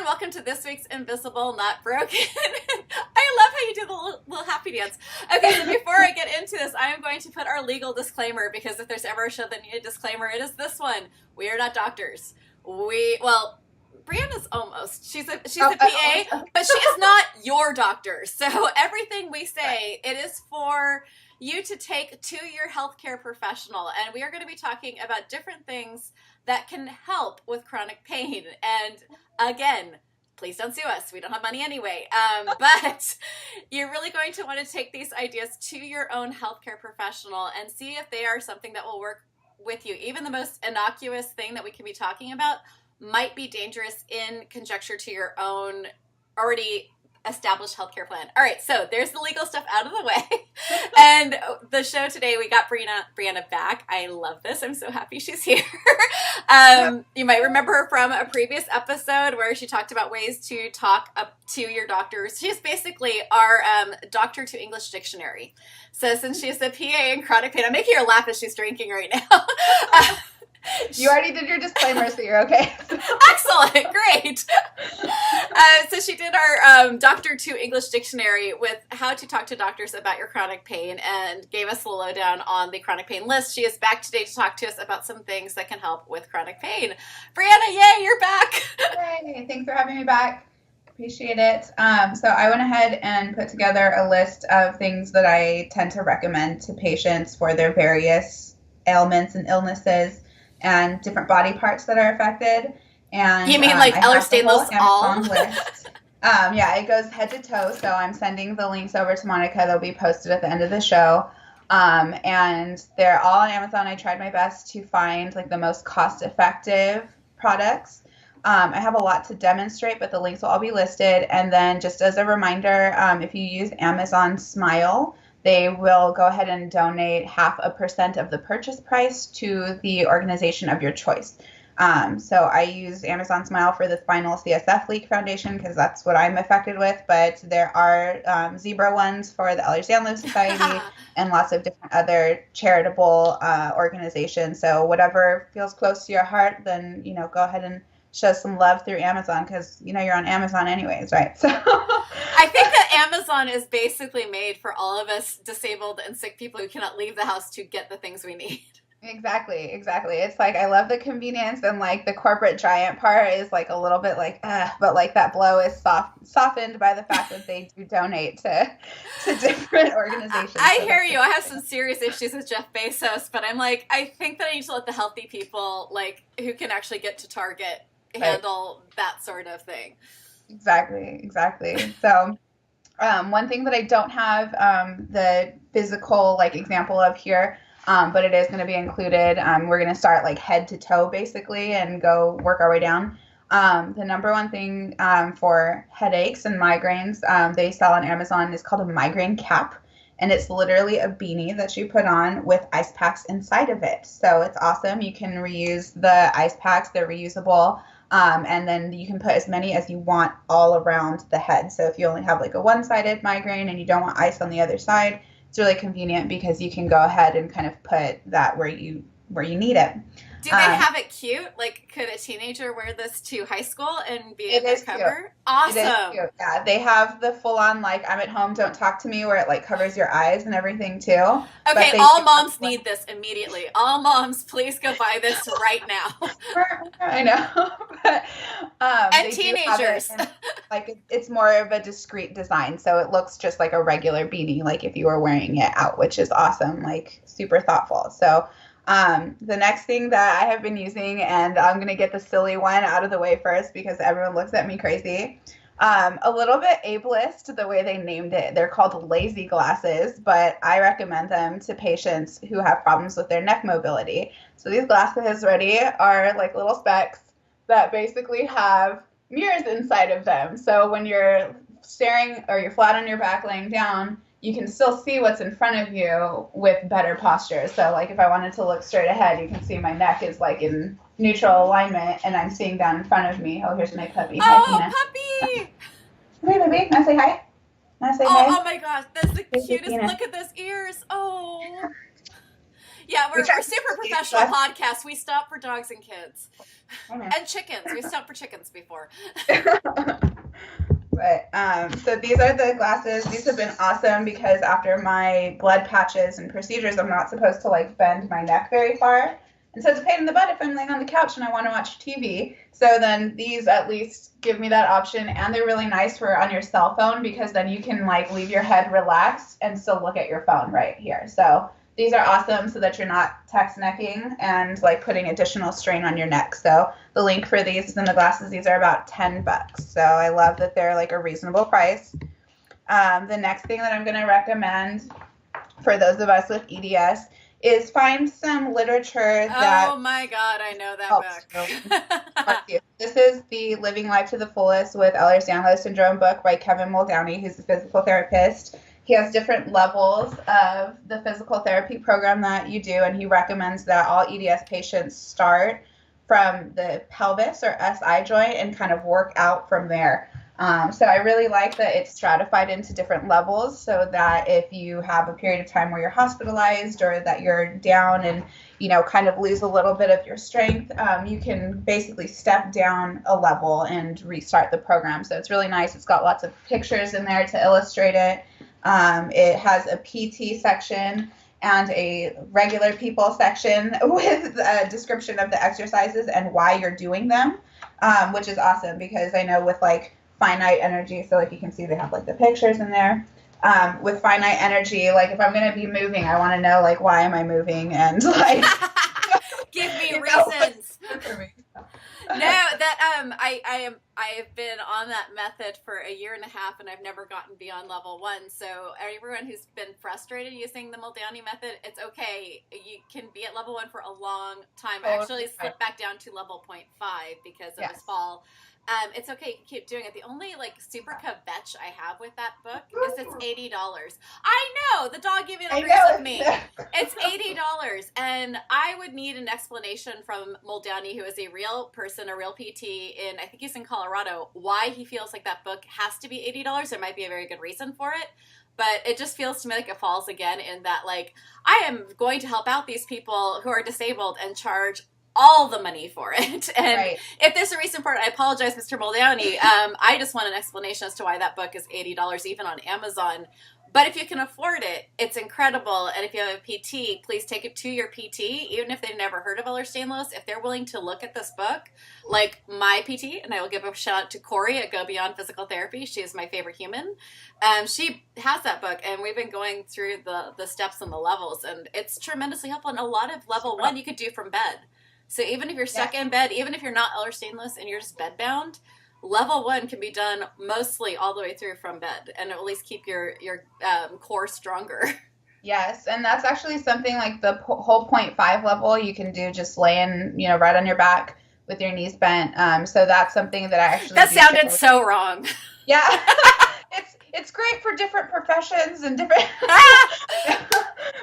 welcome to this week's Invisible Not Broken. I love how you do the little happy dance. Okay, so before I get into this, I am going to put our legal disclaimer, because if there's ever a show that needs a disclaimer, it is this one. We are not doctors. Brianna's almost. She's a PA, but she is not your doctor. So everything we say, it is for you to take to your healthcare professional. And we are going to be talking about different things that can help with chronic pain. And again, please don't sue us. We don't have money anyway. But you're really going to want to take these ideas to your own healthcare professional and see if they are something that will work with you. Even the most innocuous thing that we can be talking about might be dangerous in conjecture to your own already established healthcare plan. All right, so there's the legal stuff out of the way. And the show today, we got Brianna back. I love this. I'm so happy she's here. You might remember her from a previous episode where she talked about ways to talk up to your doctors. She's basically our doctor to English dictionary. So since she's a PA in chronic pain, I'm making her laugh as she's drinking right now. You already did your disclaimer, so you're okay. Excellent. Great. So she did our Doctor to English Dictionary with how to talk to doctors about your chronic pain and gave us the lowdown on the chronic pain list. She is back today to talk to us about some things that can help with chronic pain. Brianna, yay, you're back. Yay, thanks for having me back. Appreciate it. So I went ahead and put together a list of things that I tend to recommend to patients for their various ailments and illnesses and different body parts that are affected. And you mean like Ehlers-Danlos all? List. Yeah, it goes head to toe. So I'm sending the links over to Monica. They'll be posted at the end of the show. And they're all on Amazon. I tried my best to find like the most cost-effective products. I have a lot to demonstrate, but the links will all be listed. And then just as a reminder, if you use Amazon Smile, they will go ahead and donate 0.5% of the purchase price to the organization of your choice. So I use Amazon Smile for the Spinal CSF Leak Foundation because that's what I'm affected with, but there are zebra ones for the Ehlers-Danlos Society and lots of different other charitable organizations. So whatever feels close to your heart, then, go ahead and show some love through Amazon because, you're on Amazon anyways, right? So I think that Amazon is basically made for all of us disabled and sick people who cannot leave the house to get the things we need. Exactly. It's like I love the convenience, and like the corporate giant part is like a little bit like, but like that blow is softened by the fact that they do donate to different organizations. I hear you. I have some serious issues with Jeff Bezos, but I'm like, I think that I need to let the healthy people, like who can actually get to Target, handle that sort of thing. Exactly. So one thing that I don't have the physical like example of here, but it is going to be included. We're going to start like head to toe basically and go work our way down. The number one thing for headaches and migraines they sell on Amazon is called a migraine cap. And it's literally a beanie that you put on with ice packs inside of it. So it's awesome. You can reuse the ice packs. They're reusable. And then you can put as many as you want all around the head. So if you only have like a one-sided migraine and you don't want ice on the other side, it's really convenient because you can go ahead and kind of put that where you need it. Do they have it cute? Like, could a teenager wear this to high school and be undercover? Cute. Awesome. It is cute. Yeah, they have the full-on, like, I'm at home, don't talk to me, where it, like, covers your eyes and everything, too. Okay, all moms need this immediately. All moms, please go buy this right now. I know. But, and teenagers. Like, it's more of a discreet design, so it looks just like a regular beanie, like if you were wearing it out, which is awesome, like, super thoughtful. So, the next thing that I have been using, and I'm going to get the silly one out of the way first because everyone looks at me crazy. A little bit ableist the way they named it. They're called lazy glasses, but I recommend them to patients who have problems with their neck mobility. So these glasses are like little specs that basically have mirrors inside of them. So when you're staring or you're flat on your back laying down, you can still see what's in front of you with better posture. So like if I wanted to look straight ahead, you can see my neck is like in neutral alignment and I'm seeing down in front of me. Oh, here's my puppy. Oh, puppy! Hey, baby. Can I say hi? Can I say hi? Oh my gosh. That's the cutest. Look at those ears. Oh. Yeah, we're super professional podcast. We stop for dogs and kids. And chickens. We stopped for chickens before. But so these are the glasses. These have been awesome because after my blood patches and procedures, I'm not supposed to like bend my neck very far. And so it's a pain in the butt if I'm laying on the couch and I want to watch TV. So then these at least give me that option, and they're really nice for on your cell phone because then you can like leave your head relaxed and still look at your phone right here. So these are awesome so that you're not text necking and like putting additional strain on your neck. So the link for these is in the glasses. These are about $10. So I love that they're like a reasonable price. The next thing that I'm going to recommend for those of us with EDS is find some literature that... Oh my God, I know that book. This is the Living Life to the Fullest with Ehlers-Danlos Syndrome book by Kevin Muldowney, who's a physical therapist. He has different levels of the physical therapy program that you do, and he recommends that all EDS patients start from the pelvis or SI joint and kind of work out from there. So I really like that it's stratified into different levels so that if you have a period of time where you're hospitalized or that you're down and, you know, kind of lose a little bit of your strength, you can basically step down a level and restart the program. So it's really nice. It's got lots of pictures in there to illustrate it. It has a PT section and a regular people section with a description of the exercises and why you're doing them, which is awesome because I know with like finite energy, so like you can see they have like the pictures in there. With finite energy, like if I'm going to be moving, I want to know like why am I moving and like give me reasons. No, that I've been on that method for a year and a half and I've never gotten beyond level 1. So everyone who's been frustrated using the Muldowney method, it's okay. You can be at level 1 for a long time. I actually slipped back down to level 0.5 because of this fall. It's okay. You can keep doing it. The only like super kvetch I have with that book is it's $80. I know the dog even agrees with me. It's $80, and I would need an explanation from Muldowney, who is a real person, a real PT I think he's in Colorado, why he feels like that book has to be $80. There might be a very good reason for it. But it just feels to me like it falls again in that like I am going to help out these people who are disabled and charge all the money for it. And if there's a reason for it, I apologize, Mr. Muldowney. I just want an explanation as to why that book is $80 even on Amazon. But if you can afford it, it's incredible. And if you have a PT, please take it to your PT, even if they've never heard of Ehlers-Danlos. If they're willing to look at this book, like my PT, and I will give a shout out to Corey at Go Beyond Physical Therapy. She is my favorite human. She has that book, and we've been going through the steps and the levels, and it's tremendously helpful. And a lot of level 1 you could do from bed. So even if you're stuck in bed, even if you're not Ehlers-Danlos and you're just bedbound, level 1 can be done mostly all the way through from bed, and at least keep your core stronger. Yes, and that's actually something like the whole 0.5 level you can do just laying, you know, right on your back with your knees bent. So that's something that I actually that sounded so wrong. Yeah. It's great for different professions and different,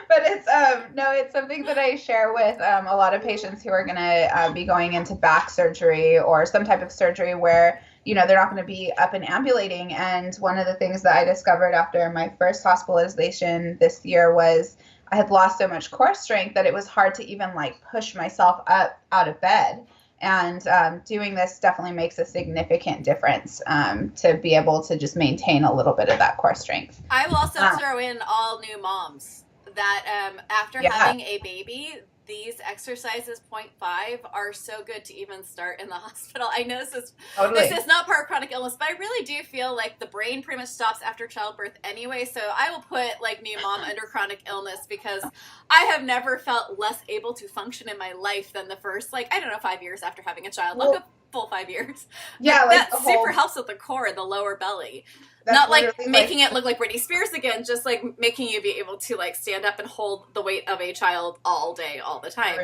but it's something that I share with a lot of patients who are going to be going into back surgery or some type of surgery where, you know, they're not going to be up and ambulating. And one of the things that I discovered after my first hospitalization this year was I had lost so much core strength that it was hard to even like push myself up out of bed. And doing this definitely makes a significant difference to be able to just maintain a little bit of that core strength. I will also throw in all new moms that after having a baby, these exercises 0.5 are so good to even start in the hospital. I know this is not part of chronic illness, but I really do feel like the brain pretty much stops after childbirth anyway. So I will put like new mom under chronic illness because I have never felt less able to function in my life than the first, 5 years after having a child. Well, a full 5 years. Yeah, that super helps with the core and the lower belly. Not like making it look like Britney Spears again, just like making you be able to like stand up and hold the weight of a child all day, all the time.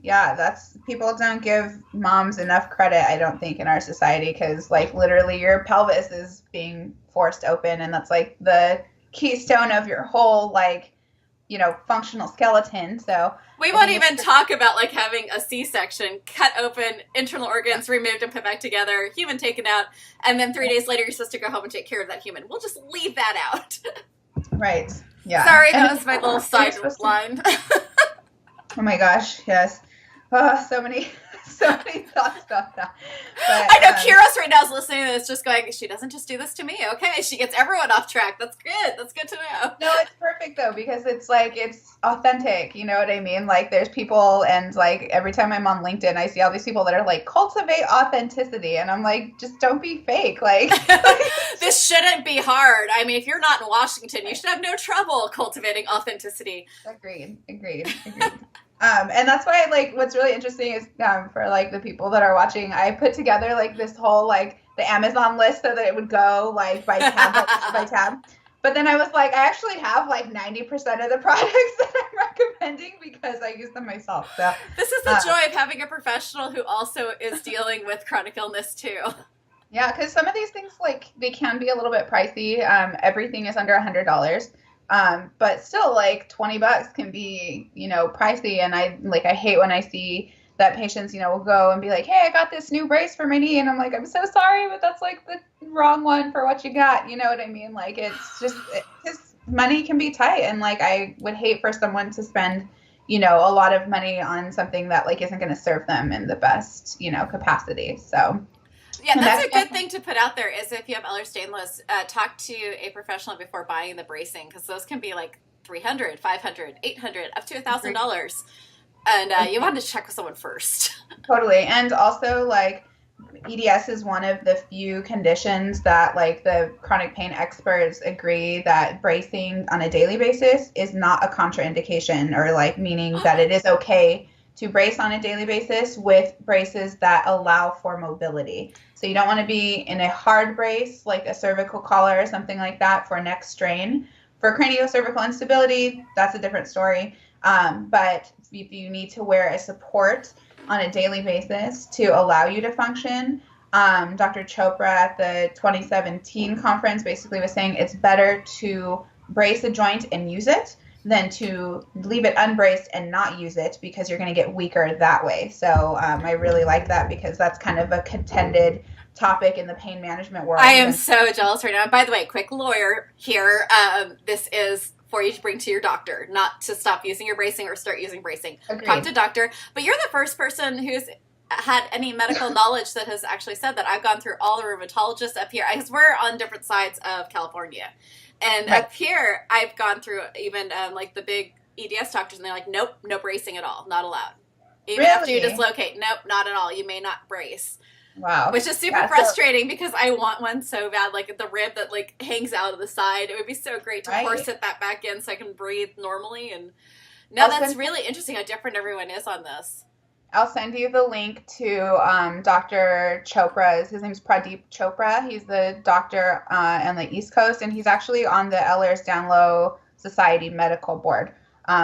Yeah, people don't give moms enough credit, I don't think, in our society because like literally your pelvis is being forced open and that's like the keystone of your whole like, you know, functional skeleton. So we won't even talk about like having a C-section, cut open, internal organs removed and put back together, human taken out, and then 3 days later you're supposed to go home and take care of that human. We'll just leave that out. Right. Yeah. Sorry, that was my little sideline. Oh my gosh, yes. Oh, so many thoughts about that. I know But Kira's right now is listening to this just going, she doesn't just do this to me. Okay, she gets everyone off track. That's good. That's good to know. no, it's perfect though because it's like it's authentic. You know what I mean? Like there's people, and like every time I'm on LinkedIn, I see all these people that are like cultivate authenticity, and I'm like, just don't be fake. Like, This shouldn't be hard. I mean, if you're not in Washington, you should have no trouble cultivating authenticity. agreed. And that's why like what's really interesting is for like the people that are watching, I put together like this whole like the Amazon list so that it would go like by tab. But then I was like, I actually have like 90% of the products that I'm recommending because I use them myself. So This is the joy of having a professional who also is dealing with chronic illness too. yeah, because some of these things like they can be a little bit pricey. Everything is under $100. But still like $20 can be, pricey. And I hate when I see that patients, will go and be like, hey, I got this new brace for my knee. And I'm like, I'm so sorry, but that's like the wrong one for what you got. You know what I mean? Like, it's just money can be tight. And like, I would hate for someone to spend, a lot of money on something that like isn't going to serve them in the best, capacity. So yeah, that's a good thing to put out there is if you have Ehlers-Danlos, talk to a professional before buying the bracing because those can be like $300, $500, $800, up to $1,000. And you want to check with someone first. Totally. And also like EDS is one of the few conditions that like the chronic pain experts agree that bracing on a daily basis is not a contraindication or like meaning that it is okay to brace on a daily basis with braces that allow for mobility. So you don't want to be in a hard brace like a cervical collar or something like that for neck strain. For craniocervical instability, that's a different story. But if you need to wear a support on a daily basis to allow you to function, Dr. Chopra at the 2017 conference basically was saying it's better to brace a joint and use it than to leave it unbraced and not use it because you're going to get weaker that way. So I really like that because that's kind of a contended topic in the pain management world. I am so jealous right now. And by the way, quick lawyer here. This is for you to bring to your doctor, not to stop using your bracing or start using bracing. Agreed. Talk to doctor. But you're the first person who's had any medical knowledge that has actually said that. I've gone through all the rheumatologists up here because we're on different sides of California. And right. Up here, I've gone through even like the big EDS doctors, and they're like, nope, no bracing at all, not allowed. Even after you dislocate, nope, not at all. You may not brace. Wow. Which is super frustrating because I want one so bad, like the rib that like hangs out of the side. It would be so great to corset that back in so I can breathe normally. And no, that's really interesting how different everyone is on this. I'll send you the link to Dr. Chopra's. His name's Pradeep Chopra. He's the doctor on the East Coast, and he's actually on the Ehlers-Danlos Society Medical Board.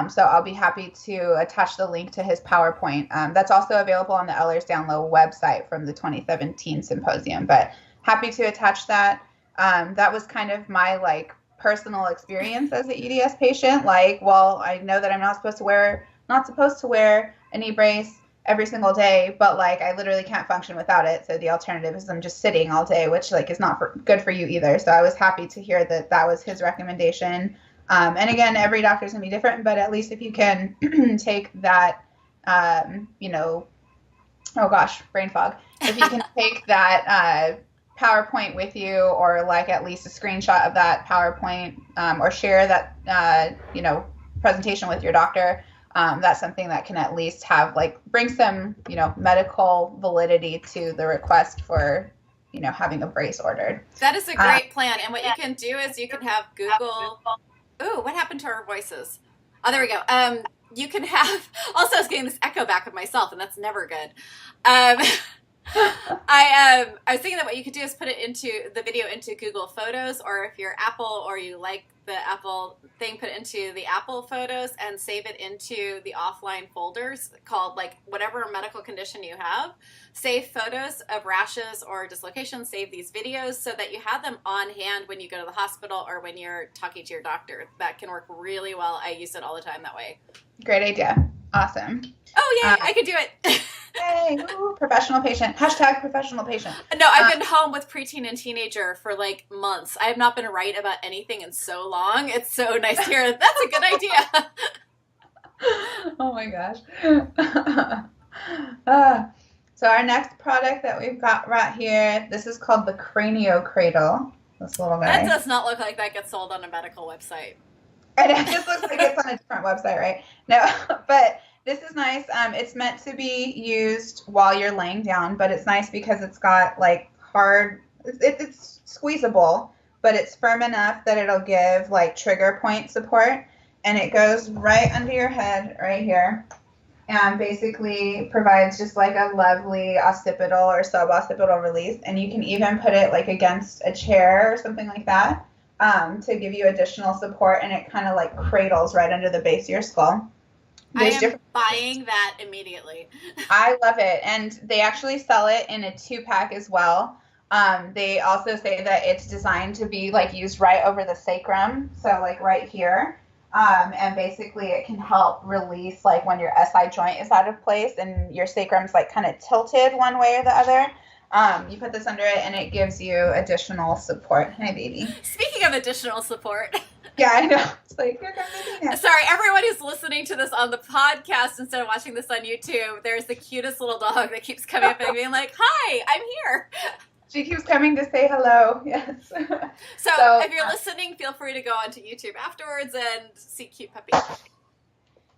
So I'll be happy to attach the link to his PowerPoint. That's also available on the Ehlers-Danlos website from the 2017 symposium. But happy to attach that. That was kind of my like personal experience as an EDS patient. Like, well, I know that I'm not supposed to wear a knee brace every single day, but like I literally can't function without it. So the alternative is I'm just sitting all day, which like is not good for you either. So I was happy to hear that that was his recommendation. And again, every doctor's gonna be different, but at least if you can take that, oh gosh, brain fog. If you can take that PowerPoint with you, or like at least a screenshot of that PowerPoint, or share that, presentation with your doctor. That's something that can at least have like bring some, medical validity to the request for, having a brace ordered. That is a great plan. And what you can do is you can have Google. Ooh, what happened to our voices? Oh, there we go. You can have. Also, I was getting this echo back of myself, and that's never good. I was thinking that what you could do is put it into the video into Google Photos, or if you're Apple or you like the Apple thing, put it into the Apple Photos and save it into the offline folders called like whatever medical condition you have. Save photos of rashes or dislocations, save these videos so that you have them on hand when you go to the hospital or when you're talking to your doctor. That can work really well. I use it all the time that way. Great idea. Awesome. Oh, yay, I could do it. Yay, ooh, professional patient. # professional patient. No, I've been home with preteen and teenager for like months. I have not been right about anything in so long. It's so nice to hear. That's a good idea. Oh my gosh. So our next product that we've got right here, this is called the Cranio Cradle. This little That guy. does not look like that gets sold on a medical website. And it just looks like it's on a different website, right? No, but this is nice. It's meant to be used while you're laying down, but it's nice because it's got like hard, it's squeezable, but it's firm enough that it'll give like trigger point support. And it goes right under your head right here and basically provides just like a lovely occipital or suboccipital release. And you can even put it like against a chair or something like that to give you additional support. And it kind of like cradles right under the base of your skull. I am buying that immediately. I love it. And they actually sell it in a 2-pack as well. They also say that it's designed to be like used right over the sacrum. So like right here. And basically it can help release like when your SI joint is out of place and your sacrum's like kind of tilted one way or the other. You put this under it and it gives you additional support. Hi, baby. Speaking of additional support. Yeah, I know. It's like, here comes the baby. Sorry, everyone who's listening to this on the podcast instead of watching this on YouTube, there's the cutest little dog that keeps coming up and being like, hi, I'm here. She keeps coming to say hello. Yes. So if you're listening, feel free to go onto YouTube afterwards and see cute puppy.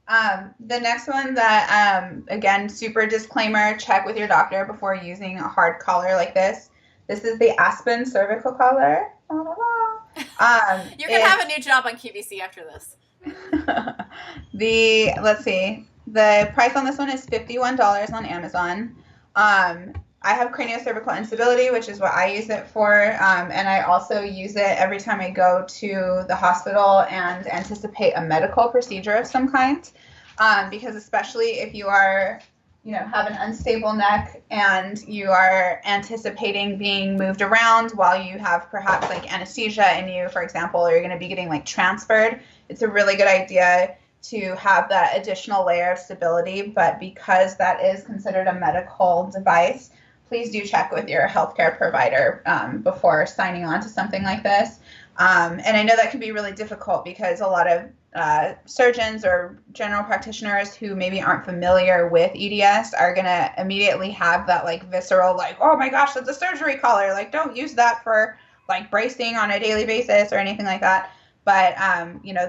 The next one that, again, super disclaimer, check with your doctor before using a hard collar like this. This is the Aspen cervical collar. You're going to have a new job on QVC after this. Let's see. The price on this one is $51 on Amazon. I have craniocervical instability, which is what I use it for, and I also use it every time I go to the hospital and anticipate a medical procedure of some kind, because especially if you are, have an unstable neck and you are anticipating being moved around while you have perhaps like anesthesia in you, for example, or you're going to be getting like transferred, it's a really good idea to have that additional layer of stability. But because that is considered a medical device, please do check with your healthcare provider before signing on to something like this. And I know that can be really difficult because a lot of surgeons or general practitioners who maybe aren't familiar with EDS are going to immediately have that like visceral, like, oh my gosh, that's a surgery collar. Like, don't use that for like bracing on a daily basis or anything like that. But,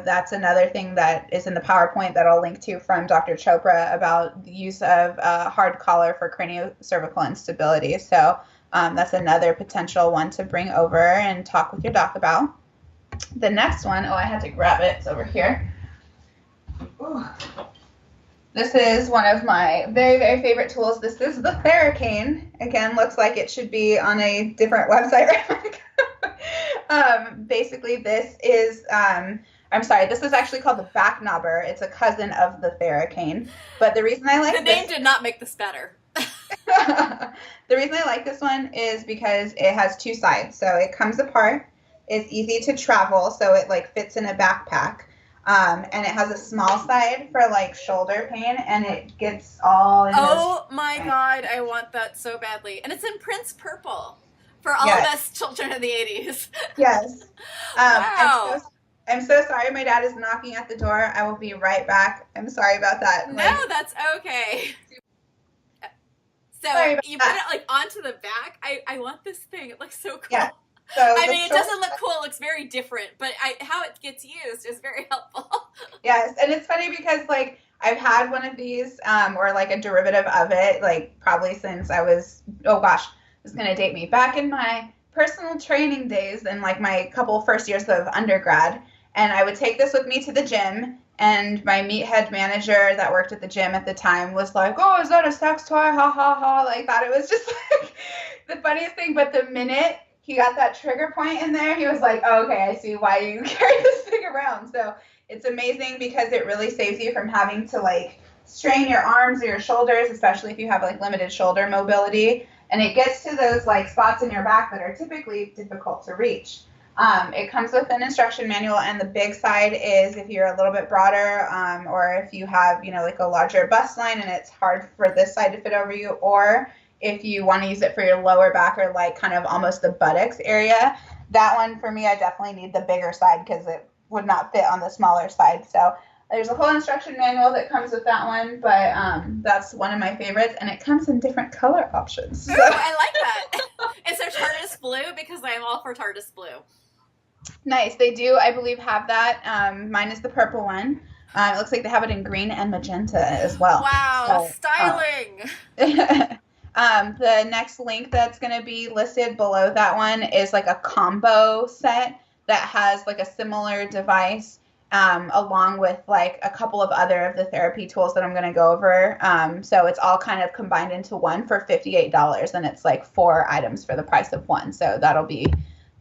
that's another thing that is in the PowerPoint that I'll link to from Dr. Chopra about the use of a hard collar for craniocervical instability. So that's another potential one to bring over and talk with your doc about. The next one, I had to grab it. It's over here. Ooh. This is one of my very, very favorite tools. This is the Theracane. Again, looks like it should be on a different website. Basically, this is, this is actually called the back knobber. It's a cousin of the Theracane. But the reason I like the name did not make this better. The reason I like this one is because it has two sides. So it comes apart. It's easy to travel, so it like fits in a backpack. And it has a small side for like shoulder pain, and it gets all in my God, I want that so badly. And it's in Prince Purple for all of us children of the 80s. Yes. Wow. I'm so sorry. My dad is knocking at the door. I will be right back. I'm sorry about that. No, that's okay. So you put it like onto the back. I want this thing. It looks so cool. Yeah. So it doesn't look cool. It looks very different, but how it gets used is very helpful. Yes, and it's funny because like I've had one of these or like a derivative of it like probably since I was, this is going to date me, back in my personal training days and like my couple first years of undergrad. And I would take this with me to the gym, and my meathead manager that worked at the gym at the time was like, oh, is that a sex toy? Ha ha ha. Like thought it was just like the funniest thing. But the minute he got that trigger point in there, he was like, oh, okay, I see why you carry this thing around. So it's amazing because it really saves you from having to like strain your arms or your shoulders, especially if you have like limited shoulder mobility. And it gets to those like spots in your back that are typically difficult to reach. It comes with an instruction manual, and the big side is if you're a little bit broader or if you have, like a larger bust line and it's hard for this side to fit over you, or if you want to use it for your lower back or like kind of almost the buttocks area. That one for me, I definitely need the bigger side because it would not fit on the smaller side. So There's a whole instruction manual that comes with that one, but that's one of my favorites, and it comes in different color options. So. Ooh, I like that. Is there TARDIS blue? Because I am all for TARDIS blue. Nice. They do, I believe, have that. Mine is the purple one. It looks like they have it in green and magenta as well. Wow, so, styling. The next link that's going to be listed below that one is like a combo set that has like a similar device along with like a couple of other of the therapy tools that I'm going to go over. So it's all kind of combined into one for $58, and it's like 4 items for the price of one. So that'll be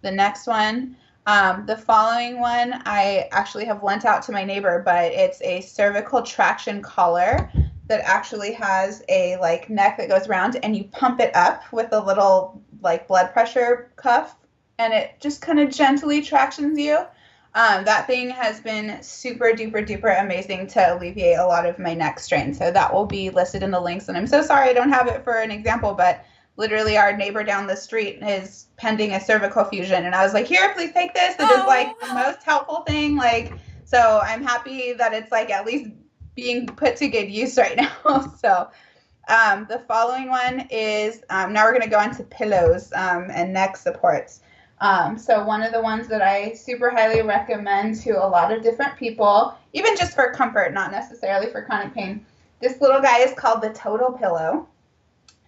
the next one. The following one I actually have lent out to my neighbor, but it's a cervical traction collar that actually has a like neck that goes around, and you pump it up with a little like blood pressure cuff, and it just kind of gently tractions you. That thing has been super duper duper amazing to alleviate a lot of my neck strain. So that will be listed in the links. And I'm so sorry I don't have it for an example, but literally our neighbor down the street is pending a cervical fusion. And I was like, here, please take this. It is like the most helpful thing. Like, so I'm happy that it's like at least being put to good use right now. So the following one is, now we're going to go into pillows and neck supports. So one of the ones that I super highly recommend to a lot of different people, even just for comfort, not necessarily for chronic pain. This little guy is called the Total Pillow.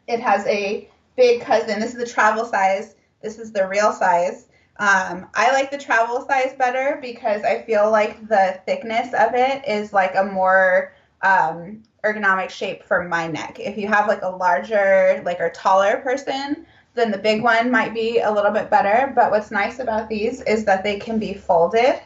It has a big cousin. This is the travel size. This is the real size. I like the travel size better because I feel like the thickness of it is like a more ergonomic shape for my neck. If you have like a larger, like or taller person, then the big one might be a little bit better. But what's nice about these is that they can be folded,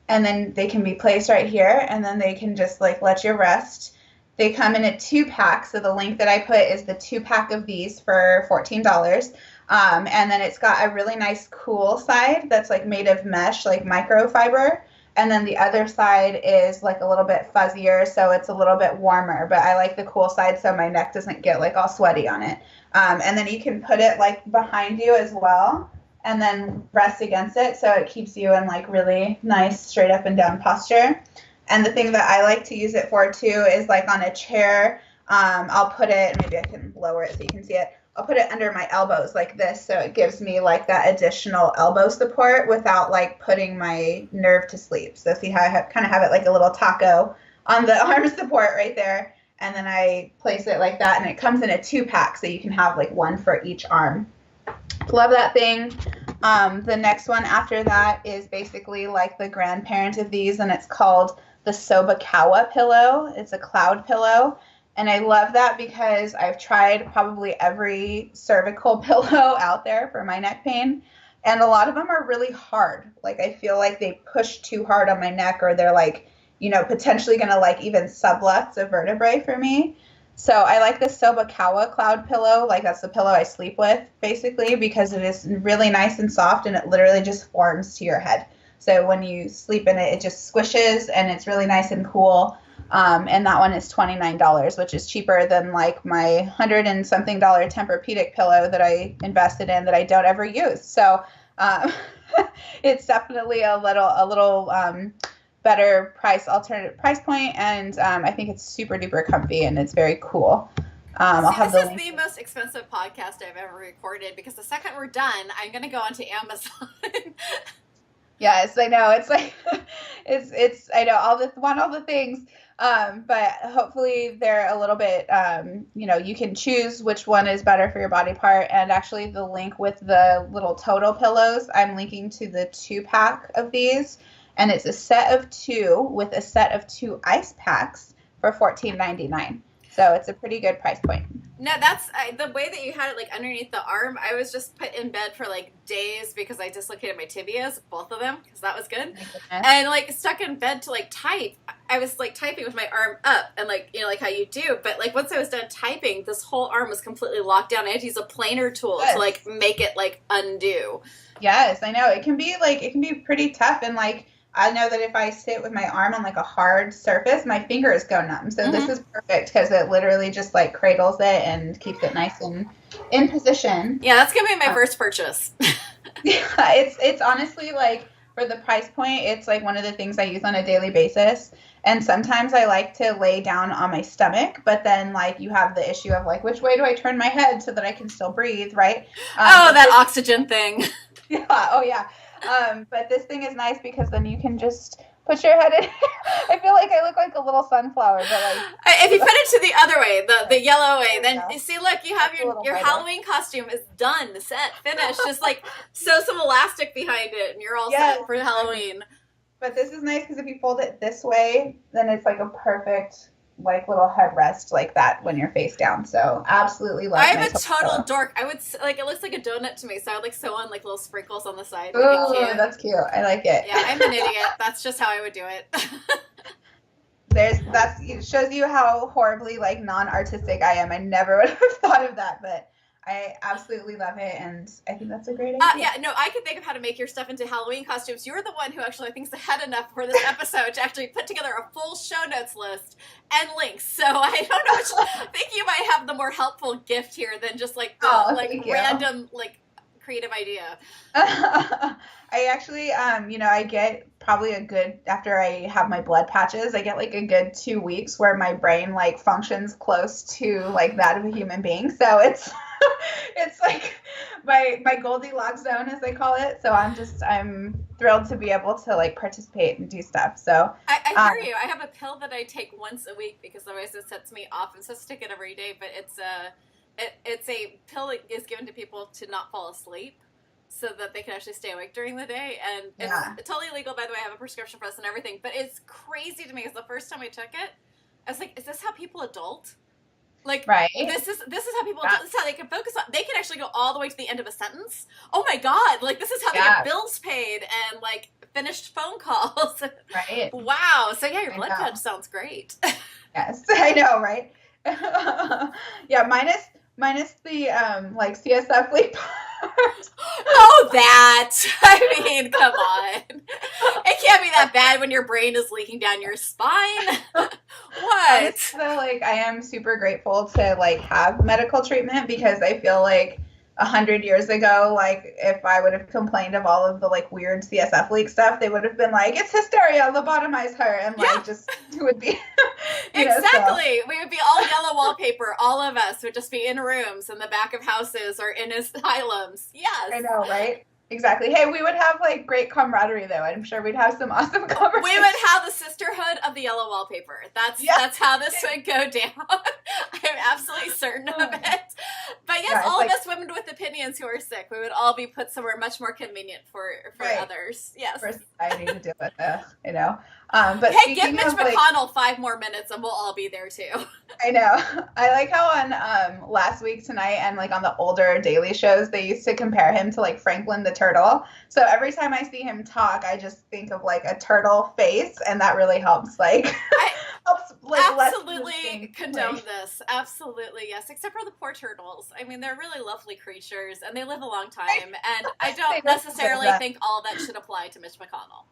and then they can be placed right here, and then they can just like let you rest. They come in a 2-pack, so the link that I put is the 2-pack of these for $14. And then it's got a really nice cool side that's like made of mesh, like microfiber. And then the other side is like a little bit fuzzier, so it's a little bit warmer. But I like the cool side so my neck doesn't get like all sweaty on it. And then you can put it like behind you as well, and then rest against it, so it keeps you in like really nice straight up and down posture. And the thing that I like to use it for too is like on a chair. I'll put it, maybe I can lower it so you can see it. I'll put it under my elbows like this, so it gives me like that additional elbow support without like putting my nerve to sleep. So see how I kind of have it like a little taco on the arm support right there. And then I place it like that, and it comes in a 2-pack, so you can have like one for each arm. Love that thing. The next one after that is basically like the grandparent of these, and it's called the Sobakawa pillow. It's a cloud pillow. And I love that because I've tried probably every cervical pillow out there for my neck pain. And a lot of them are really hard. Like I feel like they push too hard on my neck, or they're like, you know, potentially going to like even sublux a vertebrae for me. So I like the Sobakawa cloud pillow. Like that's the pillow I sleep with basically, because it is really nice and soft, and it literally just forms to your head. So when you sleep in it, it just squishes, and it's really nice and cool. And that one is $29, which is cheaper than like my $100 and something Tempur-Pedic pillow that I invested in that I don't ever use. So it's definitely a little better alternative price point, and I think it's super duper comfy, and it's very cool. This is the most expensive podcast I've ever recorded, because the second we're done, I'm going to go onto Amazon. Yes, I know. It's like, it's, I know all the things. But hopefully they're a little bit, you know, you can choose which one is better for your body part. And actually the link with the little Total pillows, I'm linking to the 2-pack of these, and it's a set of 2 with a set of 2 ice packs for $14.99. So it's a pretty good price point. No, that's the way that you had it like underneath the arm. I was just put in bed for like days because I dislocated my tibias, both of them, because that was good. And like stuck in bed to like type. I was like typing with my arm up, and like, you know, like how you do. But like once I was done typing, this whole arm was completely locked down. I had to use a planer tool to like make it like undo. Yes, I know. It can be pretty tough, and like I know that if I sit with my arm on like a hard surface, my fingers go numb. So this is perfect because it literally just like cradles it and keeps it nice and in position. Yeah, that's gonna be my first purchase. Yeah, it's honestly like for the price point, it's like one of the things I use on a daily basis. And sometimes I like to lay down on my stomach, but then like you have the issue of like, which way do I turn my head so that I can still breathe, right? That oxygen thing. Yeah. Oh, yeah. But this thing is nice because then you can just put your head in. I feel like I look like a little sunflower, but like if you put it to the other way, the yellow way, then you see, look, you have your Halloween costume is done, set, finished. Just like sew some elastic behind it, and you're all set for Halloween. But this is nice because if you fold it this way, then it's like a perfect like little headrest like that when you're face down. So absolutely love. I'm a total dork. I would like it looks like a donut to me, so I would like sew on like little sprinkles on the side. Oh, that's cute. I like it. Yeah, I'm an idiot. That's just how I would do it. It shows you how horribly like non-artistic I am. I never would have thought of that, but I absolutely love it, and I think that's a great idea. Yeah, no, I could think of how to make your stuff into Halloween costumes. You're the one who actually I think is ahead enough for this episode to actually put together a full show notes list and links. So I don't know which, I think you might have the more helpful gift here than just like the random like creative idea. I actually, I get probably a good, after I have my blood patches, I get like a good 2 weeks where my brain like functions close to like that of a human being. So it's like my Goldilocks zone, as they call it. So I'm thrilled to be able to like participate and do stuff. So I hear you. I have a pill that I take once a week because otherwise it sets me off. I'm supposed to take it every day, but it's a pill that is given to people to not fall asleep so that they can actually stay awake during the day. And it's totally legal, by the way. I have a prescription for this and everything. But it's crazy to me because the first time I took it, I was like, is this how people adult? Like, right. This is how people adult. This is how they can focus on. They can actually go all the way to the end of a sentence. Oh my God. Like, this is how they get bills paid and, like, finished phone calls. Right. Wow. So, yeah, your blood patch sounds great. Yes, I know, right? Yeah, minus the like CSF leak part. Oh, that! I mean, come on. It can't be that bad when your brain is leaking down your spine. What? So, like, I am super grateful to like have medical treatment because I feel like 100 years ago, like if I would have complained of all of the like weird CSF leak stuff, they would have been like, "It's hysteria, lobotomize her," and like just it would be exactly. We would be all yellow wallpaper. All of us would just be in rooms in the back of houses or in asylums. Yes, I know, right? Exactly. Hey, we would have like great camaraderie though. I'm sure we'd have some awesome conversations. We would have the sisterhood of the yellow wallpaper. That's how this would go down. I'm absolutely certain of it. But yes, all of us women with opinions who are sick, we would all be put somewhere much more convenient for others. Yes. For society to deal with, But hey, give Mitch McConnell 5 more minutes and we'll all be there too. I know. I like how on Last Week Tonight and like on the older Daily shows, they used to compare him to like Franklin the turtle. So every time I see him talk, I just think of like a turtle face, and that really helps. Helps like absolutely condone this. Absolutely, yes. Except for the poor turtles. I mean, they're really lovely creatures, and they live a long time. And I don't necessarily think all that should apply to Mitch McConnell.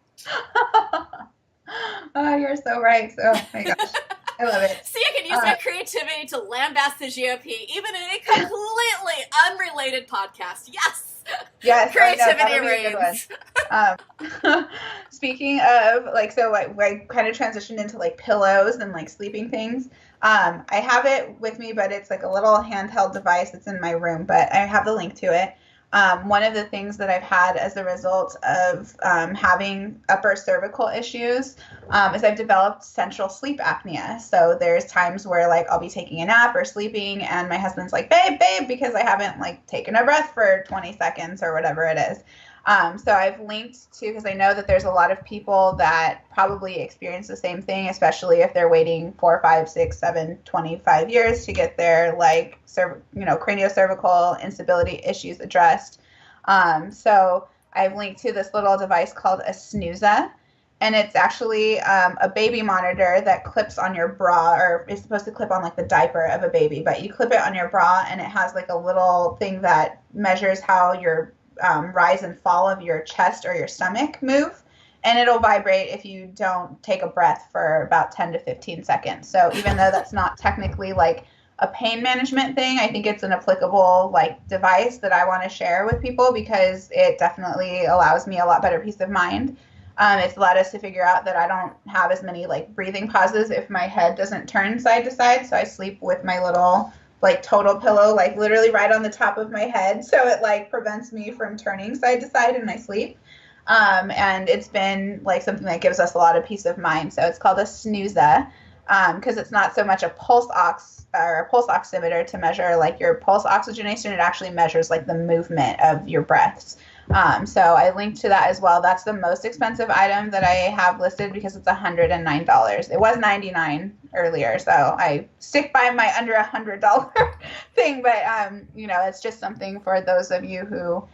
Oh, you're so right. Oh my gosh. I love it. See, I can use my creativity to lambast the GOP, even in a completely unrelated podcast. Yes, creativity reigns. Speaking of, like, so I kind of transitioned into like pillows and like sleeping things. I have it with me, but it's like a little handheld device that's in my room, but I have the link to it. One of the things that I've had as a result of having upper cervical issues is I've developed central sleep apnea. So there's times where like I'll be taking a nap or sleeping and my husband's like, babe, because I haven't like taken a breath for 20 seconds or whatever it is. So I've linked to, because I know that there's a lot of people that probably experience the same thing, especially if they're waiting 4, 5, 6, 7, 25 years to get their like, craniocervical instability issues addressed. So I've linked to this little device called a snooza, and it's actually a baby monitor that clips on your bra, or is supposed to clip on like the diaper of a baby, but you clip it on your bra and it has like a little thing that measures how your rise and fall of your chest or your stomach move, and it'll vibrate if you don't take a breath for about 10 to 15 seconds. So even though that's not technically like a pain management thing, I think it's an applicable like device that I want to share with people because it definitely allows me a lot better peace of mind. It's allowed us to figure out that I don't have as many like breathing pauses if my head doesn't turn side to side. So I sleep with my little like total pillow, like literally right on the top of my head. So it like prevents me from turning side to side in my sleep. And it's been like something that gives us a lot of peace of mind. So it's called a snooza, because it's not so much a pulse oximeter to measure like your pulse oxygenation. It actually measures like the movement of your breaths. So I linked to that as well. That's the most expensive item that I have listed because it's $109. It was $99 earlier, so I stick by my under $100 thing. But it's just something for those of you who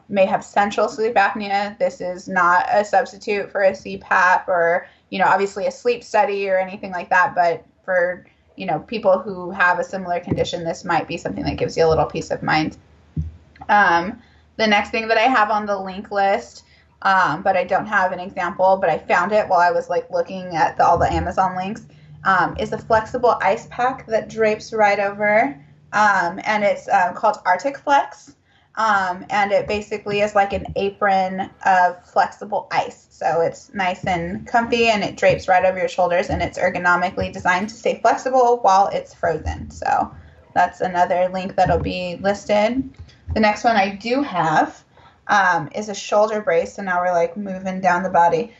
may have central sleep apnea. This is not a substitute for a CPAP or obviously a sleep study or anything like that. But for people who have a similar condition, this might be something that gives you a little peace of mind. The next thing that I have on the link list, but I don't have an example, but I found it while I was like looking at all the Amazon links, is a flexible ice pack that drapes right over, and it's called Arctic Flex, and it basically is like an apron of flexible ice. So it's nice and comfy, and it drapes right over your shoulders, and it's ergonomically designed to stay flexible while it's frozen. So that's another link that'll be listed. The next one I do have is a shoulder brace. So now we're like moving down the body.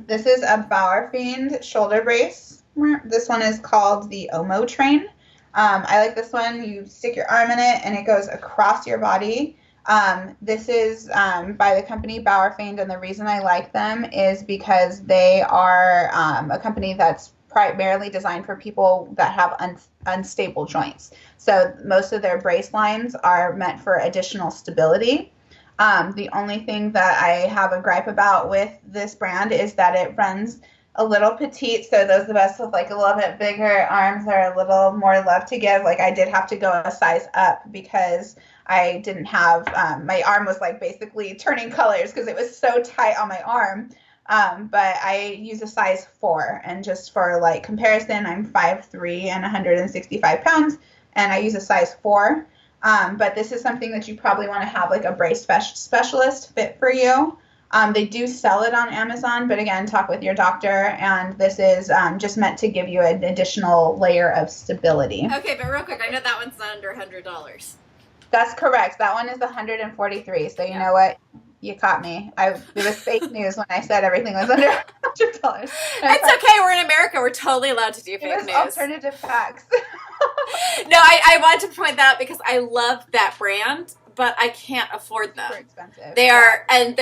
This is a Bauerfeind shoulder brace. This one is called the Omo Train. I like this one. You stick your arm in it and it goes across your body. This is by the company Bauerfeind, and the reason I like them is because they are a company that's primarily designed for people that have unstable joints. So most of their brace lines are meant for additional stability. The only thing that I have a gripe about with this brand is that it runs a little petite. So those of us with like a little bit bigger arms are a little more love to give. Like I did have to go a size up because I didn't have, my arm was like basically turning colors because it was so tight on my arm. But I use a size 4, and just for like comparison, I'm 5'3" and 165 pounds, and I use a size 4. But this is something that you probably want to have like a brace specialist fit for you. They do sell it on Amazon, but again, talk with your doctor, and this is just meant to give you an additional layer of stability. Okay, but real quick, I know that one's under $100. That's correct. That one is 143. So you know what? You caught me. It was fake news when I said everything was under $100. It's okay. We're in America. We're totally allowed to do fake news. Alternative facts. No, I wanted to point that out because I love that brand, but I can't afford them. Super expensive. They are, and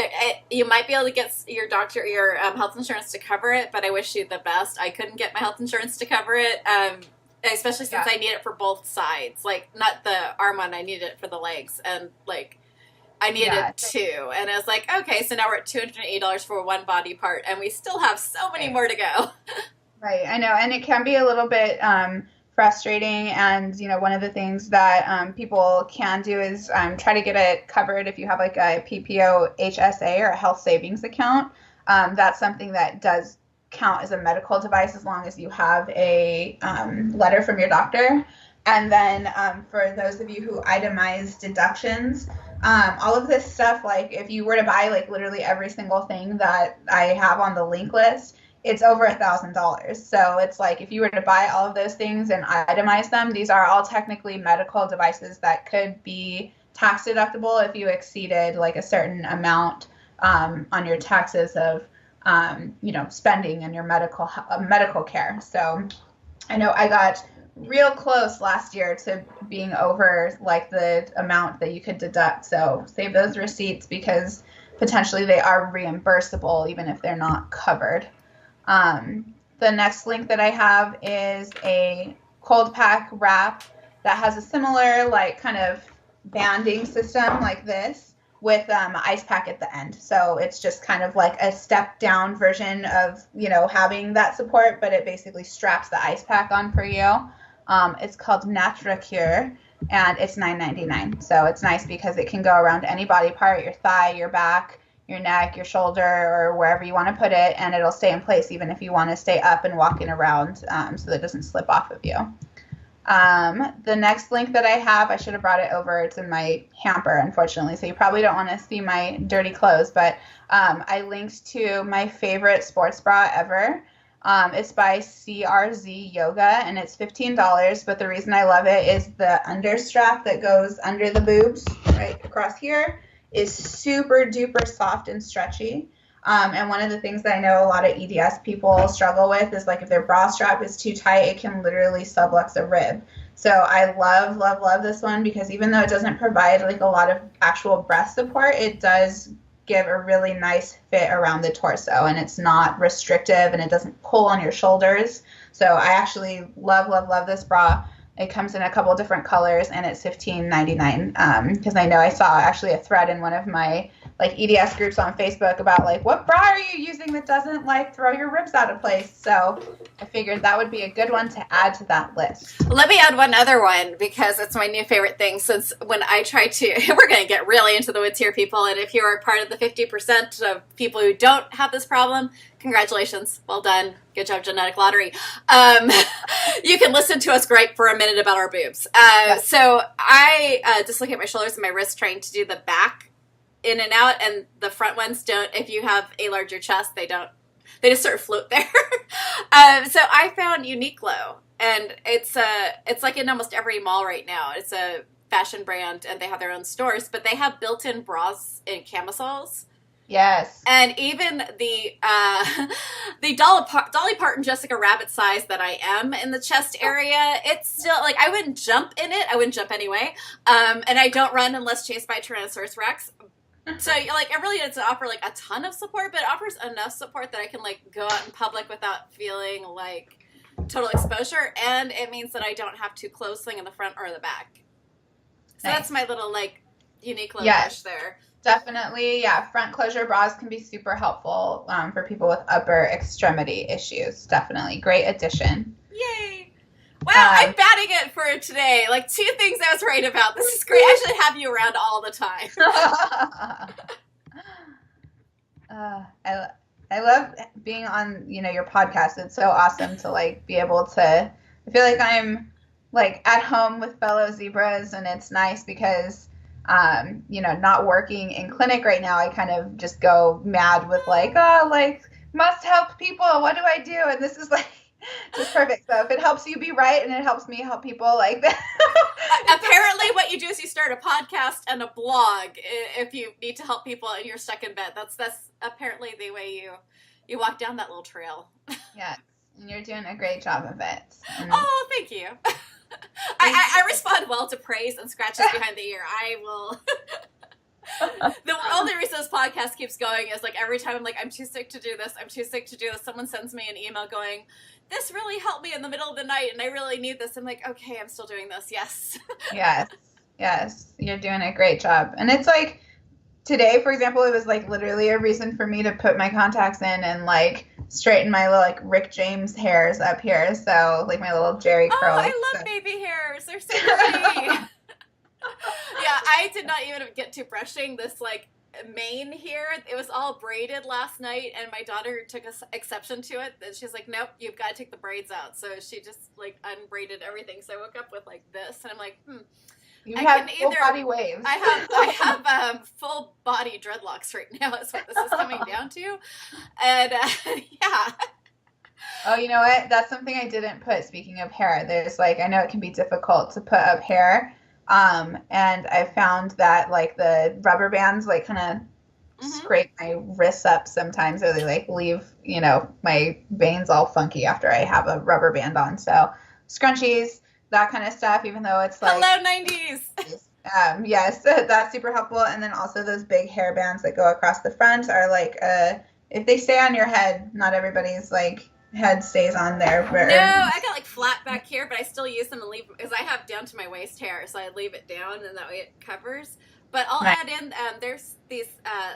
you might be able to get your doctor, your health insurance to cover it, but I wish you the best. I couldn't get my health insurance to cover it, especially since I need it for both sides. Like, not the arm one, I need it for the legs, and like, I needed two, and I was like, okay, so now we're at $280 for one body part, and we still have so many more to go. Right, I know, and it can be a little bit frustrating, and one of the things that people can do is try to get it covered if you have like a PPO HSA or a health savings account. That's something that does count as a medical device as long as you have a letter from your doctor. And then for those of you who itemize deductions, all of this stuff, like if you were to buy like literally every single thing that I have on the link list, it's over $1,000. So it's like if you were to buy all of those things and itemize them, these are all technically medical devices that could be tax deductible if you exceeded like a certain amount on your taxes of spending in your medical care. So I know I got real close last year to being over like the amount that you could deduct. So save those receipts because potentially they are reimbursable even if they're not covered. The next link that I have is a cold pack wrap that has a similar like kind of banding system like this with ice pack at the end. So it's just kind of like a step down version of, having that support, but it basically straps the ice pack on for you. It's called NatraCure, and it's $9.99. So it's nice because it can go around any body part, your thigh, your back, your neck, your shoulder, or wherever you want to put it, and it'll stay in place even if you want to stay up and walking around so that it doesn't slip off of you. The next link that I have, I should have brought it over. It's in my hamper, unfortunately, so you probably don't want to see my dirty clothes, but I linked to my favorite sports bra ever. It's by CRZ Yoga, and it's $15, but the reason I love it is the understrap that goes under the boobs, right across here, is super duper soft and stretchy. And one of the things that I know a lot of EDS people struggle with is like if their bra strap is too tight, it can literally sublux a rib. So I love, love, love this one because even though it doesn't provide like a lot of actual breast support, it does give a really nice fit around the torso, and it's not restrictive and it doesn't pull on your shoulders. So I actually love, love, love this bra. It comes in a couple different colors, and it's $15.99. Because I know I saw actually a thread in one of my like EDS groups on Facebook about like, what bra are you using that doesn't like throw your ribs out of place? So I figured that would be a good one to add to that list. Let me add one other one because it's my new favorite thing. Since when I try to, we're going to get really into the woods here, people. And if you are part of the 50% of people who don't have this problem, congratulations. Well done. Good job, genetic lottery. You can listen to us gripe for a minute about our boobs. Yes. So I just look at my shoulders and my wrists trying to do the back in and out, and the front ones don't. If you have a larger chest, they don't. They just sort of float there. So I found Uniqlo, and it's like in almost every mall right now. It's a fashion brand, and they have their own stores, but they have built-in bras in camisoles. Yes. And even the Dolly Parton Jessica Rabbit size that I am in the chest area, it's still like I wouldn't jump in it. I wouldn't jump anyway. And I don't run unless chased by Tyrannosaurus Rex. So like it really doesn't offer like a ton of support, but it offers enough support that I can like go out in public without feeling like total exposure, and it means that I don't have to close thing in the front or the back. So nice. That's my little like Uniqlo push there. Definitely, yeah. Front closure bras can be super helpful for people with upper extremity issues. Definitely. Great addition. Yay. Wow, I'm batting it for today. Like 2 things I was right about. This is great. I should have you around all the time. I love being on, your podcast. It's so awesome to like be able to, I feel like I'm like at home with fellow zebras, and it's nice because not working in clinic right now, I kind of just go mad with like, must help people. What do I do? And this is like just perfect. So if it helps you be right and it helps me help people like that. Apparently what you do is you start a podcast and a blog if you need to help people and you're stuck in bed. That's apparently the way you walk down that little trail. Yeah. And you're doing a great job of it. Oh, thank you. I respond well to praise and scratches behind the ear. I will. The only reason this podcast keeps going is like every time I'm like, I'm too sick to do this. I'm too sick to do this. Someone sends me an email going, this really helped me in the middle of the night and I really need this. I'm like, okay, I'm still doing this. Yes. Yes. You're doing a great job. And it's like today, for example, it was like literally a reason for me to put my contacts in and like straighten my little like Rick James hairs up here. So like my little Jerry curls. Oh, I love baby hairs. They're so pretty. Yeah, I did not even get to brushing this like mane here. It was all braided last night, and my daughter took exception to it. And she's like, nope, you've got to take the braids out. So she just like unbraided everything. So I woke up with like this, and I'm like, You have full body waves. I have full body dreadlocks right now. Is what this is coming down to, and yeah. Oh, you know what? That's something I didn't put. Speaking of hair, there's like I know it can be difficult to put up hair, and I found that like the rubber bands like kind of scrape my wrists up sometimes, or they like leave my veins all funky after I have a rubber band on. So scrunchies, that kind of stuff, even though it's like hello 90s. Yes, that's super helpful. And then also those big hair bands that go across the front are like if they stay on your head, not everybody's like head stays on there. No, I got like flat back here, but I still use them and leave because I have down to my waist hair, so I leave it down and that way it covers. But I'll add in, there's these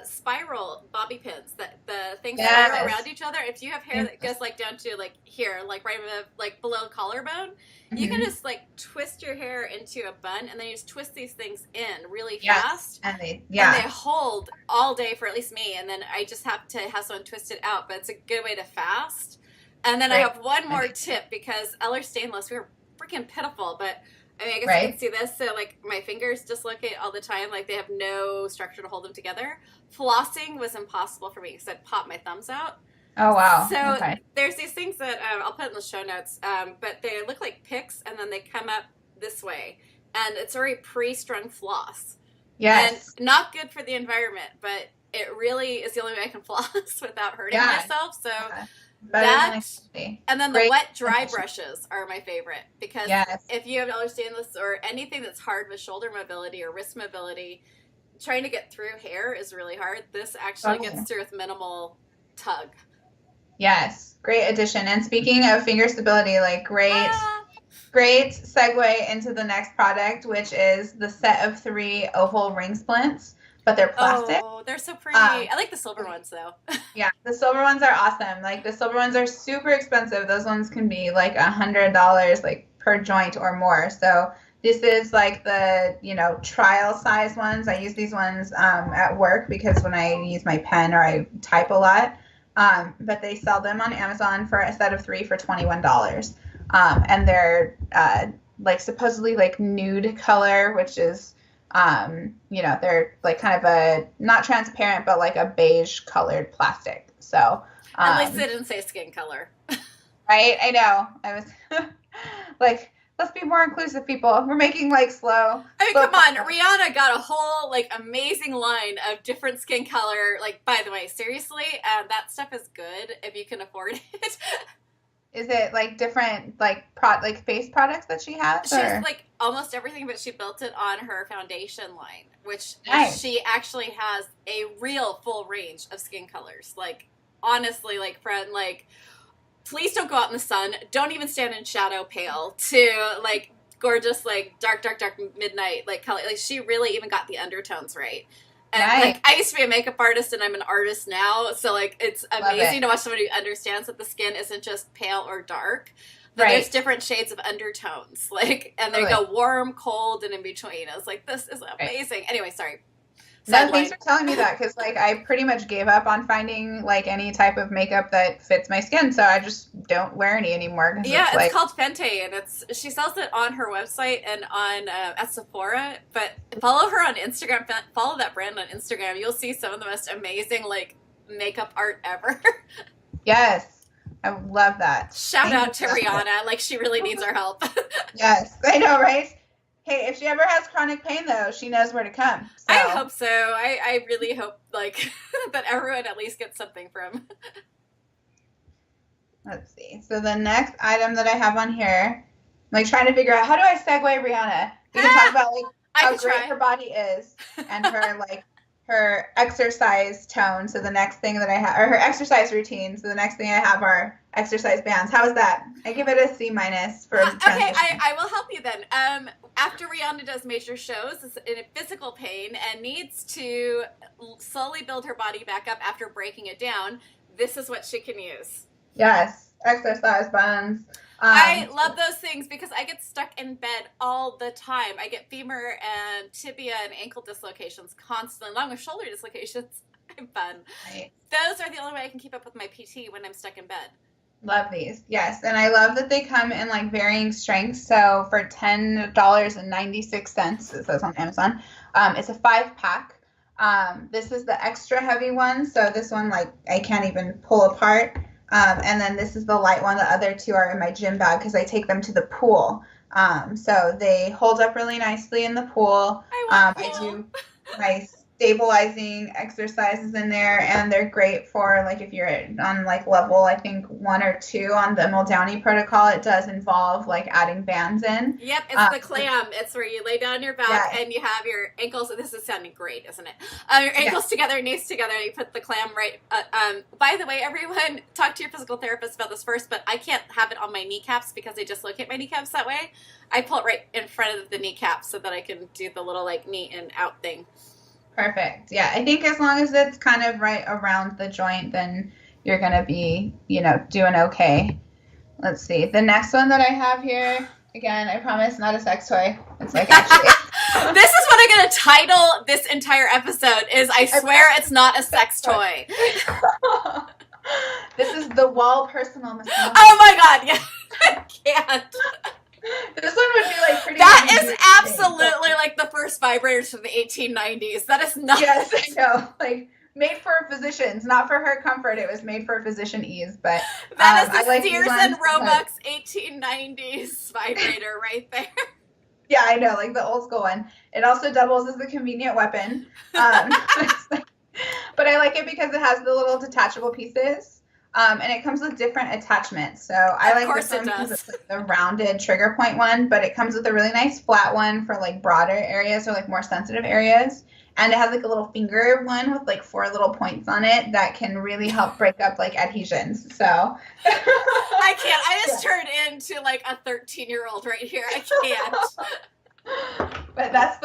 spiral bobby pins that the things spiral around each other. If you have hair that goes like down to like here, like right above, like below collarbone, you can just like twist your hair into a bun, and then you just twist these things in really fast. And they hold all day for at least me, and then I just have to have someone twist it out. But it's a good way to fast. And then I have one more tip because Eller Stainless, we were freaking pitiful, but I mean, I guess Right. you can see this. So, like, my fingers dislocate all the time. Like, they have no structure to hold them together. Flossing was impossible for me because I'd pop my thumbs out. Oh, wow. So, Okay. there's these things that I'll put in the show notes, but they look like picks, and then they come up this way. And it's already pre-strung floss. Yes. And not good for the environment, but it really is the only way I can floss without hurting Yeah. myself. So, Better than that, ecstasy. and then the Great wet dry definition. brushes are my favorite because Yes. if you have Ehlers-Danlos or anything that's hard with shoulder mobility or wrist mobility, trying to get through hair is really hard. This actually Okay. gets through with minimal tug. Yes. Great addition. And speaking of finger stability, like great segue into the next product, which is the set of 3 oval ring splints, but they're plastic. Oh, they're so pretty. I like the silver ones though. Yeah, the silver ones are awesome. Like the silver ones are super expensive. Those ones can be like $100 like per joint or more. So this is like the, trial size ones. I use these ones at work because when I use my pen or I type a lot. But they sell them on Amazon for a set of 3 for $21. And they're like supposedly like nude color, which is they're like kind of a not transparent but like a beige colored plastic. So At least they didn't say skin color. Right? I know. I was like, let's be more inclusive, people. We're making like slow. I mean, slow come on. progress. Rihanna got a whole like amazing line of different skin color. Like, by the way, seriously, that stuff is good if you can afford it. Is it like different like face products that she has? She Or? has like almost everything, but she built it on her foundation line, which Nice. she actually has a real full range of skin colors. Like, honestly, like, friend, like, please don't go out in the sun. Don't even stand in shadow pale to like gorgeous, like dark midnight, like color. Like, she really even got the undertones right. And Nice. like, I used to be a makeup artist and I'm an artist now. So like, it's amazing to watch somebody who understands that the skin isn't just pale or dark. But Right. there's different shades of undertones. Like, and they go warm, cold, and in between. I was like, this is amazing. Right. Anyway, sorry. No, thanks for telling me that because like I pretty much gave up on finding like any type of makeup that fits my skin, so I just don't wear any anymore. Yeah, it's like, called Fenty, and she sells it on her website and on at Sephora. But follow her on Instagram. Follow that brand on Instagram. You'll see some of the most amazing like makeup art ever. Yes, I love that. Shout out to Rihanna. Like, she really needs our help. Yes, I know, right? Hey, if she ever has chronic pain, though, she knows where to come. So. I hope so. I really hope, like, that everyone at least gets something from. Let's see. So the next item that I have on here, I'm, like, trying to figure out, how do I segue Rihanna? We can talk about, like, how great her body is and her, like, her exercise tone. So the next thing that I have, or her exercise routine. So the next thing I have are exercise bands. How is that? I give it a C- for Okay, transition. I will help you then. After Rihanna does major shows, is in physical pain and needs to slowly build her body back up after breaking it down, this is what she can use. Yes, exercise bands. I love those things because I get stuck in bed all the time. I get femur and tibia and ankle dislocations constantly, along with shoulder dislocations. I'm fun. Right. Those are the only way I can keep up with my PT when I'm stuck in bed. Love these. Yes. And I love that they come in like varying strengths. So for $10.96, it says on Amazon, it's a 5-pack. This is the extra heavy one. So this one, like, I can't even pull apart. And then this is the light one. The other 2 are in my gym bag because I take them to the pool. So they hold up really nicely in the pool. I do my stabilizing exercises in there, and they're great for like if you're on like level I think 1 or 2 on the Muldowney protocol. It does involve like adding bands in. Yep, it's the clam. It's where you lay down your back and you have your ankles. This is sounding great, isn't it? Your ankles together, knees together, and you put the clam right. By the way, everyone, talk to your physical therapist about this first. But I can't have it on my kneecaps because they dislocate my kneecaps that way. I pull it right in front of the kneecap so that I can do the little like knee and out thing. Perfect. Yeah, I think as long as it's kind of right around the joint, then you're going to be, doing okay. Let's see. The next one that I have here, again, I promise not a sex toy. It's like actually. This is what I'm going to title this entire episode is I swear it's not a sex toy. This is the wall personal massage. Oh my God. Yeah. I can't. This like pretty. That is absolutely like the first vibrators from the 1890s. That is not. Yes, I know. Like made for physicians, not for her comfort. It was made for physician ease. But that is the I like Sears and Roebuck's 1890s vibrator right there. Yeah, I know, like the old school one. It also doubles as a convenient weapon. But I like it because it has the little detachable pieces. And it comes with different attachments. So I like this one because it's like the rounded trigger point one, but it comes with a really nice flat one for like broader areas or like more sensitive areas. And it has like a little finger one with like 4 little points on it that can really help break up like adhesions. So I can't. I just turned into like a 13-year-old right here. I can't. But that's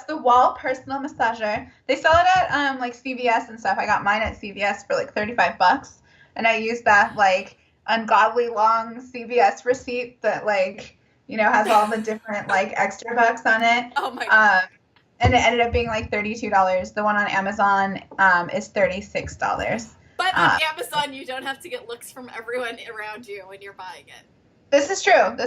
the wall personal massager. They sell it at like CVS and stuff. I got mine at CVS for like $35, and I used that like ungodly long CVS receipt that like has all the different like extra bucks on it. Oh my god. And it ended up being like $32. The one on Amazon is $36. But on Amazon, you don't have to get looks from everyone around you when you're buying it. This is true.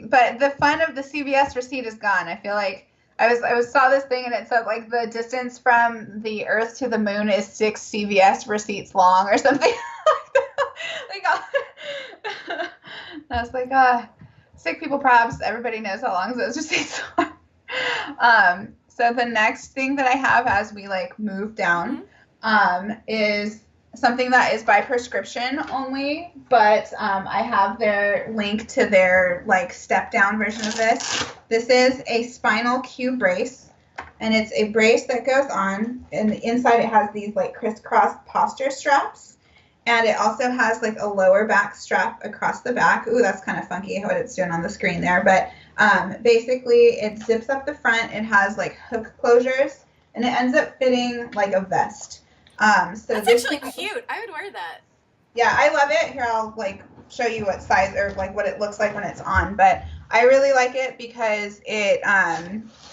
But the fun of the CVS receipt is gone. I feel like I saw this thing and it said like the distance from the Earth to the moon is 6 CVS receipts long or something. I was like, sick people props. Everybody knows how long those receipts are. So the next thing that I have as we like move down is something that is by prescription only, but I have their link to their like step down version of this. This is a spinal Q brace, and it's a brace that goes on, and inside it has these like crisscross posture straps, and it also has like a lower back strap across the back. Ooh, that's kind of funky what it's doing on the screen there, but basically it zips up the front. It has like hook closures, and it ends up fitting like a vest. So that's actually cute. I would wear that. Yeah, I love it. Here, I'll like show you what size or like what it looks like when it's on. But I really like it because it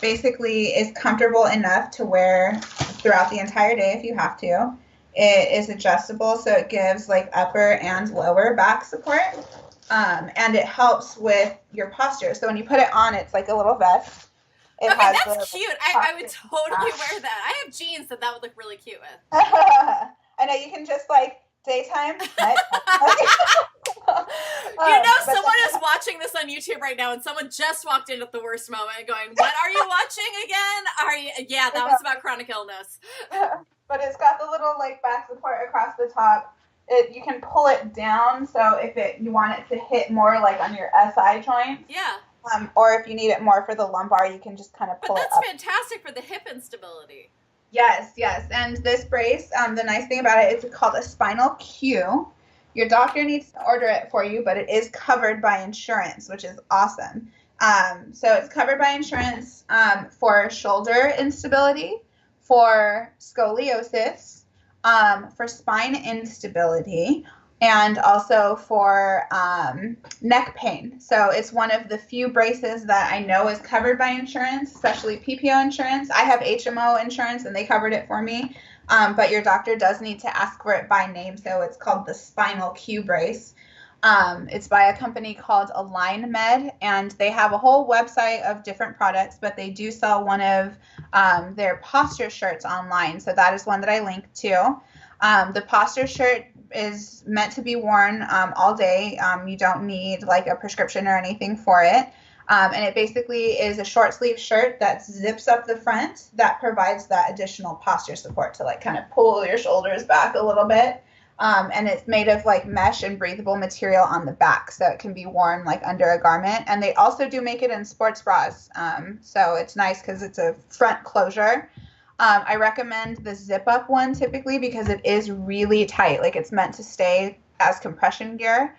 basically is comfortable enough to wear throughout the entire day if you have to. It is adjustable, so it gives like upper and lower back support. And it helps with your posture. So when you put it on, it's like a little vest. That's cute. I would totally wear that. I have jeans that would look really cute with. I know, you can just like daytime. Someone is watching this on YouTube right now, and someone just walked in at the worst moment going, what are you watching again? Yeah, that was about chronic illness. But it's got the little like back support across the top. You can pull it down, so if you want it to hit more like on your SI joint. Yeah. Or if you need it more for the lumbar, you can just kind of pull it up. But that's fantastic for the hip instability. Yes. And this brace, the nice thing about it, it's called a spinal Q. Your doctor needs to order it for you, but it is covered by insurance, which is awesome. So it's covered by insurance for shoulder instability, for scoliosis, for spine instability, and also for neck pain. So it's one of the few braces that I know is covered by insurance, especially PPO insurance. I have HMO insurance, and they covered it for me. But your doctor does need to ask for it by name, so it's called the Spinal Q brace. It's by a company called Align Med, and they have a whole website of different products, but they do sell one of their posture shirts online. So that is one that I linked to. The posture shirt is meant to be worn all day. You don't need like a prescription or anything for it. And it basically is a short sleeve shirt that zips up the front that provides that additional posture support to like kind of pull your shoulders back a little bit. And it's made of like mesh and breathable material on the back, so it can be worn like under a garment. And they also do make it in sports bras. So it's nice because it's a front closure. I recommend the zip up one typically because it is really tight. Like it's meant to stay as compression gear,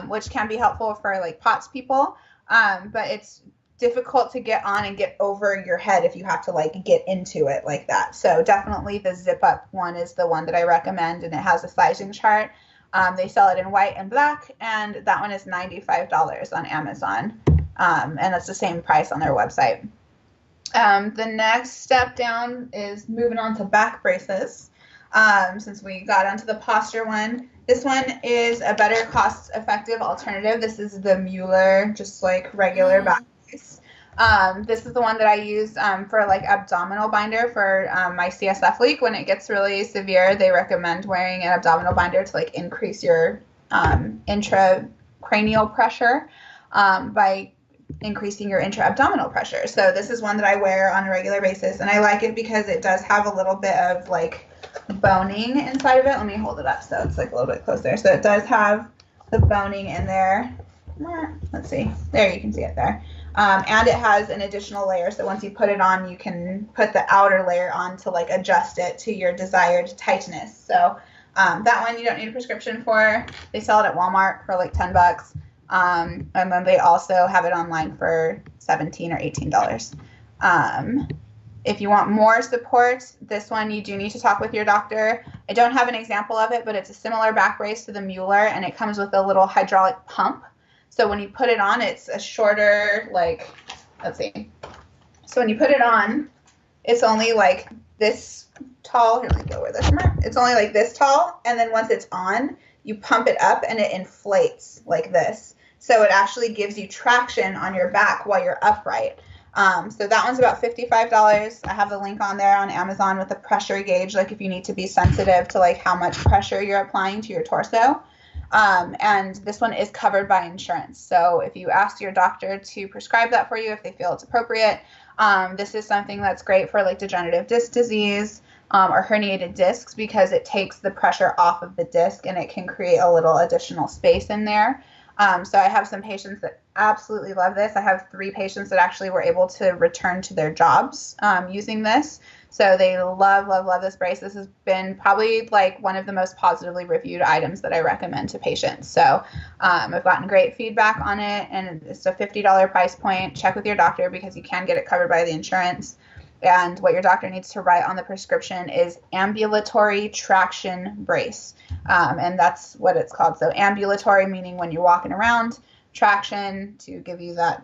which can be helpful for like POTS people. But it's difficult to get on and get over your head if you have to like get into it like that. So definitely the zip up one is the one that I recommend, and it has a sizing chart. They sell it in white and black, and that one is $95 on Amazon. And that's the same price on their website. The next step down is moving on to back braces. Since we got onto the posture one, this one is a better cost-effective alternative. This is the Mueller, just like regular back base. This is the one that I use for like abdominal binder for my CSF leak. When it gets really severe, they recommend wearing an abdominal binder to like increase your intracranial pressure by increasing your intra-abdominal pressure. So this is one that I wear on a regular basis, and I like it because it does have a little bit of like boning inside of it. Let me hold it up so it's like a little bit closer. So it does have the boning in there. Let's see. There, you can see it there. And it has an additional layer, so once you put it on, you can put the outer layer on to like adjust it to your desired tightness. So that one you don't need a prescription for. They sell it at Walmart for like $10. And then they also have it online for $17 or $18. If you want more support, this one you do need to talk with your doctor. I don't have an example of it, but it's a similar back brace to the Mueller, and it comes with a little hydraulic pump. So when you put it on, it's a shorter, like, let's see. So when you put it on, it's only like this tall. Here, let me go where this mark. It's only like this tall, and then once it's on, you pump it up and it inflates like this. So it actually gives you traction on your back while you're upright. So that one's about $55. I have the link on there on Amazon with a pressure gauge, like if you need to be sensitive to like how much pressure you're applying to your torso. And this one is covered by insurance. So if you ask your doctor to prescribe that for you, if they feel it's appropriate, this is something that's great for like degenerative disc disease or herniated discs, because it takes the pressure off of the disc and it can create a little additional space in there. So I have some patients that absolutely love this. I have 3 patients that actually were able to return to their jobs using this. So they love, love, love this brace. This has been probably like one of the most positively reviewed items that I recommend to patients. So I've gotten great feedback on it, and it's a $50 price point. Check with your doctor because you can get it covered by the insurance. And what your doctor needs to write on the prescription is ambulatory traction brace. And that's what it's called. So ambulatory meaning when you're walking around, traction to give you that,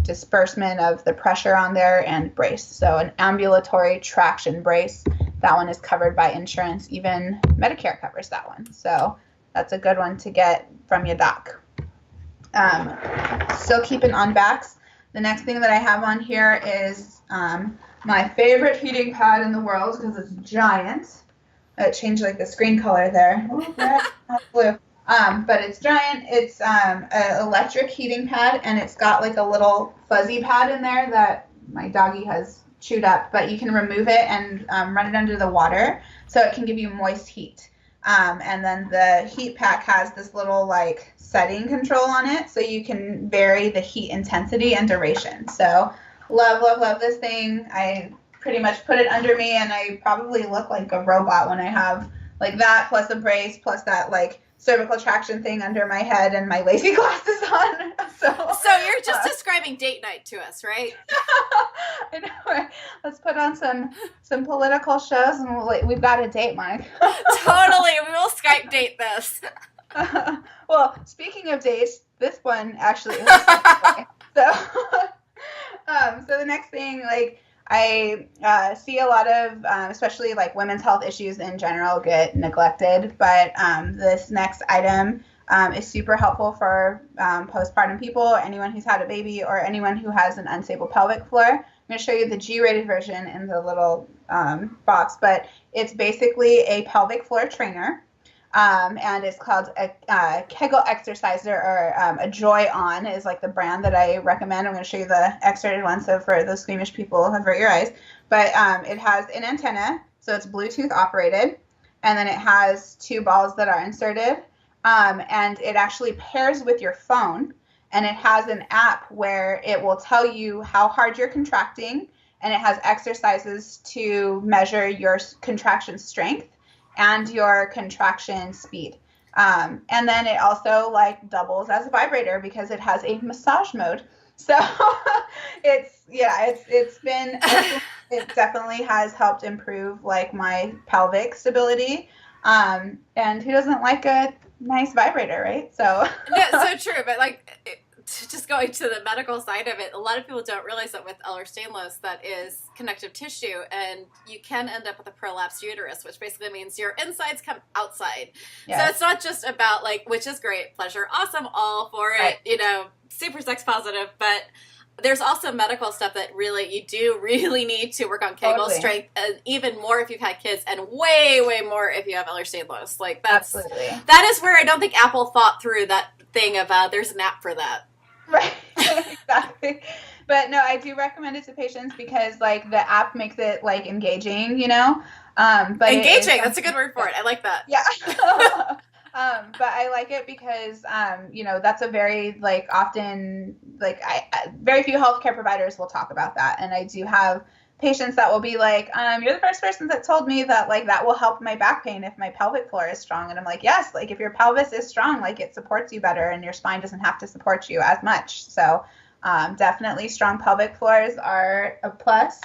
disbursement of the pressure on there, and brace. So an ambulatory traction brace, that one is covered by insurance. Even Medicare covers that one. So that's a good one to get from your doc. Still keeping on backs. The next thing that I have on here is my favorite heating pad in the world because it's giant. It changed like the screen color there. Oh, red, blue. But it's giant. It's an electric heating pad, and it's got like a little fuzzy pad in there that my doggy has chewed up. But you can remove it and run it under the water, so it can give you moist heat. And then the heat pack has this little like setting control on it, so you can vary the heat intensity and duration. So love, love, love this thing. I pretty much put it under me, and I probably look like a robot when I have like that, plus a brace, plus that like cervical traction thing under my head and my lazy glasses on. So you're just describing date night to us, right? I know. Right? Let's put on some political shows, and we've got a date, Mike. Totally. We will Skype date this. Well, speaking of dates, this one actually is Saturday. So the next thing, like, I see a lot of, especially like women's health issues in general get neglected, but this next item is super helpful for postpartum people, or anyone who's had a baby, or anyone who has an unstable pelvic floor. I'm going to show you the G-rated version in the little box, but it's basically a pelvic floor trainer. And it's called a Kegel Exerciser, or a Joy On is like the brand that I recommend. I'm going to show you the X-rated one, so for those squeamish people, avert your eyes. But it has an antenna, so it's Bluetooth operated, and then it has 2 balls that are inserted, and it actually pairs with your phone, and it has an app where it will tell you how hard you're contracting, and it has exercises to measure your contraction strength and your contraction speed. And then it also like doubles as a vibrator because it has a massage mode. So it definitely has helped improve like my pelvic stability. And who doesn't like a nice vibrator, right? So yeah, so true. But like, just going to the medical side of it, a lot of people don't realize that with Ehlers-Danlos, that is connective tissue, and you can end up with a prolapsed uterus, which basically means your insides come outside. Yes. So it's not just about like, which is great, pleasure, awesome, all for it, right. Super sex positive, but there's also medical stuff that you do really need to work on Kegel strength, and even more if you've had kids, and way more if you have Ehlers-Danlos. Like that is where I don't think Apple thought through that thing of there's an app for that. Right. Exactly. But no, I do recommend it to patients because like the app makes it like engaging, you know. But engaging, that's a good word for it. I like that. Yeah. But I like it because, you know, that's a very like often like very few healthcare providers will talk about that. And I do have patients that will be like, you're the first person that told me that like that will help my back pain if my pelvic floor is strong. And I'm like, yes, like if your pelvis is strong, like it supports you better and your spine doesn't have to support you as much. So definitely strong pelvic floors are a plus.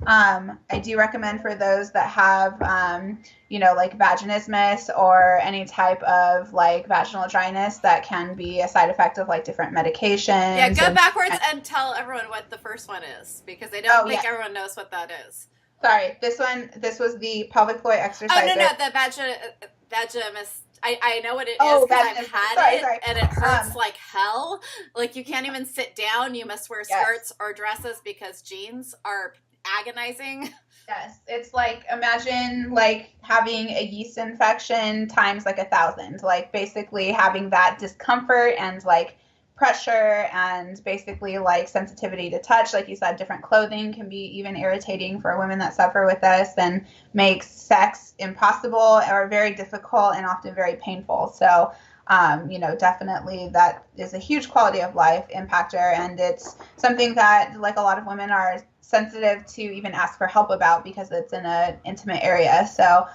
I do recommend for those that have, you know, like vaginismus or any type of like vaginal dryness that can be a side effect of like different medications. Yeah, go backwards and tell everyone what the first one is because I don't think everyone knows what that is. Sorry, this was the pelvic floor exercise. Oh, no, the vaginismus. I know what it is because I've had it, and it hurts like hell. Like, you can't even sit down. You must wear skirts or dresses because jeans are agonizing. Yes, it's like, imagine like having a yeast infection times like 1,000. Like, basically having that discomfort and like pressure and basically like sensitivity to touch. Like you said, different clothing can be even irritating for women that suffer with this and makes sex impossible or very difficult and often very painful. So, you know, definitely that is a huge quality of life impactor. And it's something that like a lot of women are sensitive to even ask for help about because it's in an intimate area. So,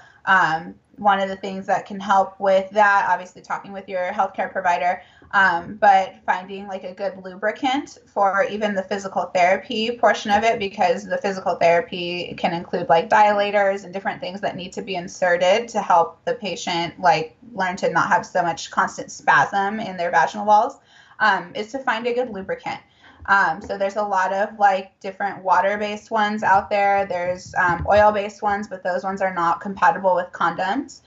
one of the things that can help with that, obviously talking with your healthcare provider, but finding like a good lubricant for even the physical therapy portion of it, because the physical therapy can include like dilators and different things that need to be inserted to help the patient like learn to not have so much constant spasm in their vaginal walls, is to find a good lubricant. So there's a lot of like different water-based ones out there. There's oil-based ones, but those ones are not compatible with condoms.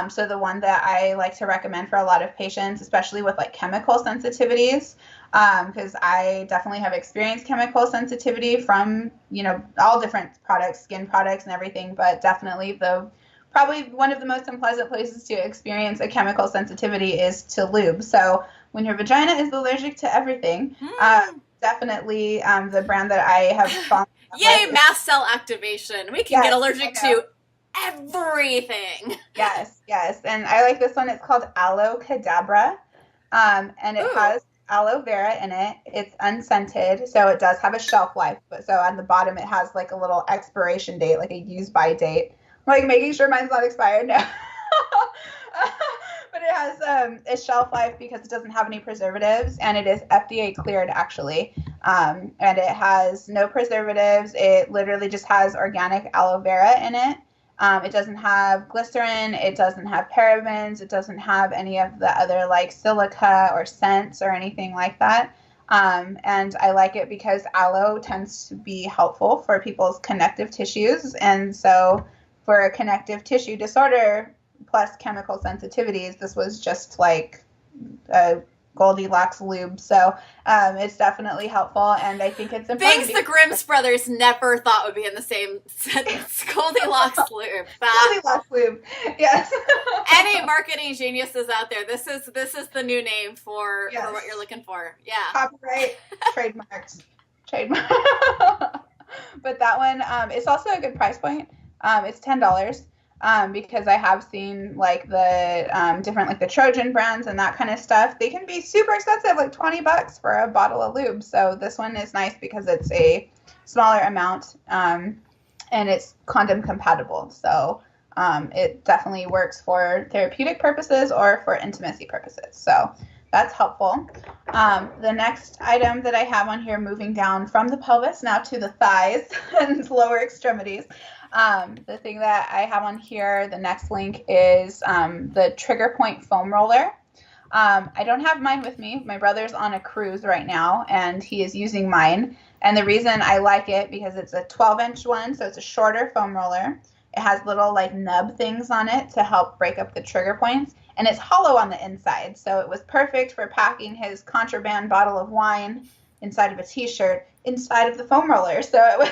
So the one that I like to recommend for a lot of patients, especially with like chemical sensitivities, because I definitely have experienced chemical sensitivity from, you know, all different products, skin products and everything, but definitely probably one of the most unpleasant places to experience a chemical sensitivity is to lube. So when your vagina is allergic to everything, definitely the brand that I have fallen in love with. Yay, mast cell activation. We can get allergic to everything. Yes. And I like this one. It's called Aloe Cadabra. And it has aloe vera in it. It's unscented, so it does have a shelf life. But so on the bottom, it has like a little expiration date, like a use by date. I'm like making sure mine's not expired now. But it has a shelf life because it doesn't have any preservatives, and it is FDA cleared actually. And it has no preservatives. It literally just has organic aloe vera in it. It doesn't have glycerin. It doesn't have parabens. It doesn't have any of the other like silica or scents or anything like that. And I like it because aloe tends to be helpful for people's connective tissues. And so for a connective tissue disorder plus chemical sensitivities, this was just like a Goldilocks lube. So it's definitely helpful, and I think it's important. Things the Grimm's brothers never thought would be in the same sentence. Goldilocks lube. Goldilocks lube. Yes. Any marketing geniuses out there, this is the new name for what you're looking for. Yeah. Copyright, trademarked. Trademark. But that one, it's also a good price point. It's $10. Because I have seen like the different like the Trojan brands and that kind of stuff. They can be super expensive, like $20 for a bottle of lube. So this one is nice because it's a smaller amount and it's condom compatible. So it definitely works for therapeutic purposes or for intimacy purposes. So that's helpful. The next item that I have on here, moving down from the pelvis now to the thighs and lower extremities. The thing that I have on here, the next link is the Trigger Point foam roller. I don't have mine with me. My brother's on a cruise right now, and he is using mine. And the reason I like it because it's a 12-inch one, so it's a shorter foam roller. It has little like nub things on it to help break up the trigger points, and it's hollow on the inside. So it was perfect for packing his contraband bottle of wine inside of a t-shirt, inside of the foam roller. So it was,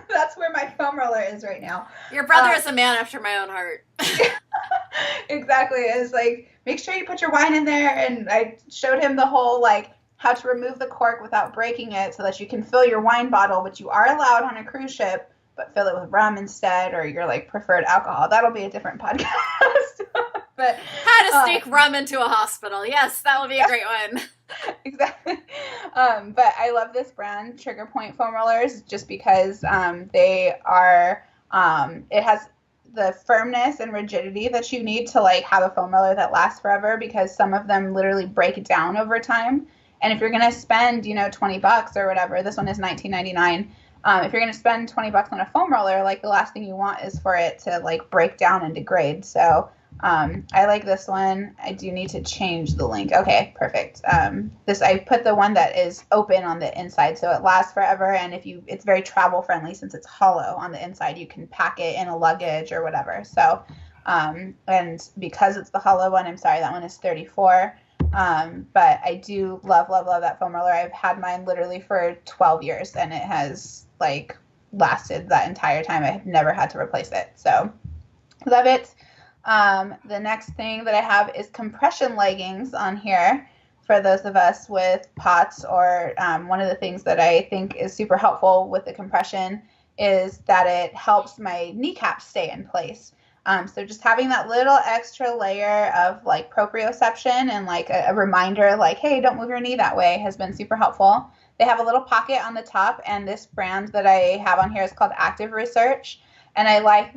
that's where my foam roller is right now. Your brother is a man after my own heart. Exactly. It's like, make sure you put your wine in there. And I showed him the whole, like, how to remove the cork without breaking it so that you can fill your wine bottle, which you are allowed on a cruise ship, but fill it with rum instead, or your like preferred alcohol. That'll be a different podcast. But how to sneak rum into a hospital. Yes, that will be a great one. Exactly. But I love this brand, Trigger Point foam rollers, just because they are, it has the firmness and rigidity that you need to like have a foam roller that lasts forever, because some of them literally break down over time. And if you're going to spend, you know, $20 or whatever, this one is $19.99. If you're going to spend $20 on a foam roller, like the last thing you want is for it to like break down and degrade. So I like this one. I do need to change the link. Okay, perfect. I put the one that is open on the inside, so it lasts forever. And it's very travel friendly since it's hollow on the inside. You can pack it in a luggage or whatever. So, and because it's the hollow one, I'm sorry, that one is $34. But I do love that foam roller. I've had mine literally for 12 years and it has like lasted that entire time. I've never had to replace it. So love it. The next thing that I have is compression leggings on here for those of us with POTS, or one of the things that I think is super helpful with the compression is that it helps my kneecaps stay in place. So just having that little extra layer of like proprioception and like a reminder like, hey, don't move your knee that way has been super helpful. They have a little pocket on the top, and this brand that I have on here is called Active Research. And I like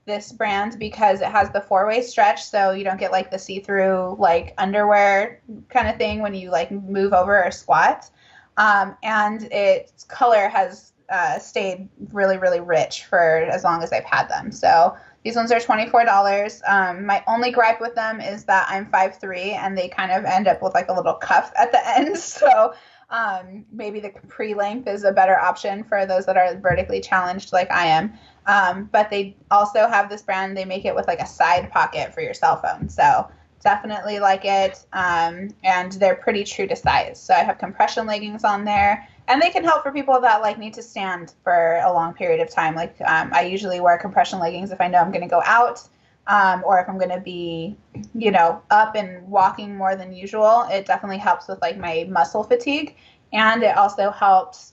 this brand because it has the 4-way stretch, so you don't get like the see-through like underwear kind of thing when you like move over or squat. And its color has stayed really, really rich for as long as I've had them. So these ones are $24. My only gripe with them is that I'm 5'3", and they kind of end up with like a little cuff at the end. So maybe the capri length is a better option for those that are vertically challenged like I am. But they also have this brand, they make it with like a side pocket for your cell phone. So definitely like it. And they're pretty true to size. So I have compression leggings on there, and they can help for people that like need to stand for a long period of time. Like I usually wear compression leggings if I know I'm going to go out, or if I'm going to be, you know, up and walking more than usual. It definitely helps with like my muscle fatigue. And it also helps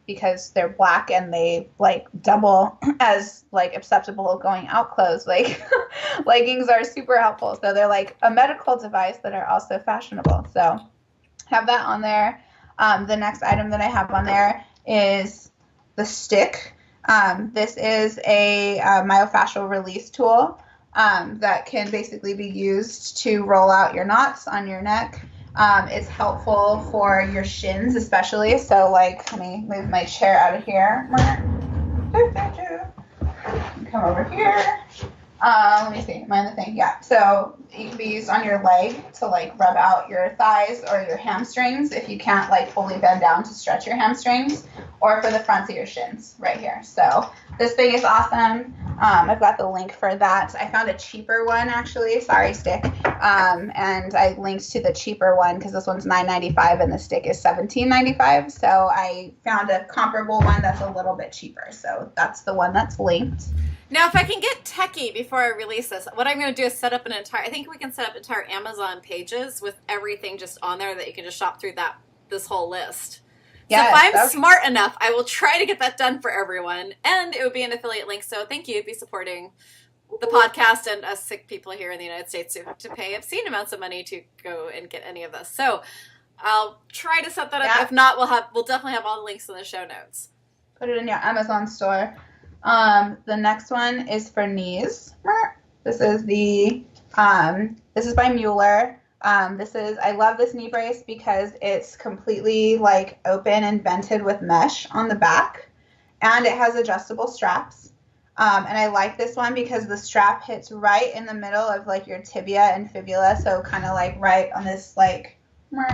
because they're black and they like double as like acceptable going out clothes. Like leggings are super helpful. So they're like a medical device that are also fashionable. So have that on there. The next item that I have on there is the stick. This is a myofascial release tool that can basically be used to roll out your knots on your neck. It's helpful for your shins especially. So like, let me move my chair out of here. Come over here. Let me see. Am I in the thing? Yeah. So it can be used on your leg to like rub out your thighs or your hamstrings if you can't like fully bend down to stretch your hamstrings, or for the fronts of your shins right here. So this thing is awesome. I've got the link for that. I found a cheaper one actually. Sorry, stick. And I linked to the cheaper one because this one's $9.95 and the stick is $17.95. So I found a comparable one that's a little bit cheaper. So that's the one that's linked. Now, if I can get techie before I release this, what I'm going to do is set up I think we can set up entire Amazon pages with everything just on there that you can just shop through this whole list. Yes, so if I'm smart enough, I will try to get that done for everyone. And it would be an affiliate link. So thank you. Be supporting the podcast and us sick people here in the United States to pay obscene amounts of money to go and get any of this. So I'll try to set that up. Yeah. If not, we'll definitely have all the links in the show notes. Put it in your Amazon store. The next one is for knees. This is this is by Mueller. I love this knee brace because it's completely like open and vented with mesh on the back, and it has adjustable straps. And I like this one because the strap hits right in the middle of like your tibia and fibula. So kind of like right on this like, bring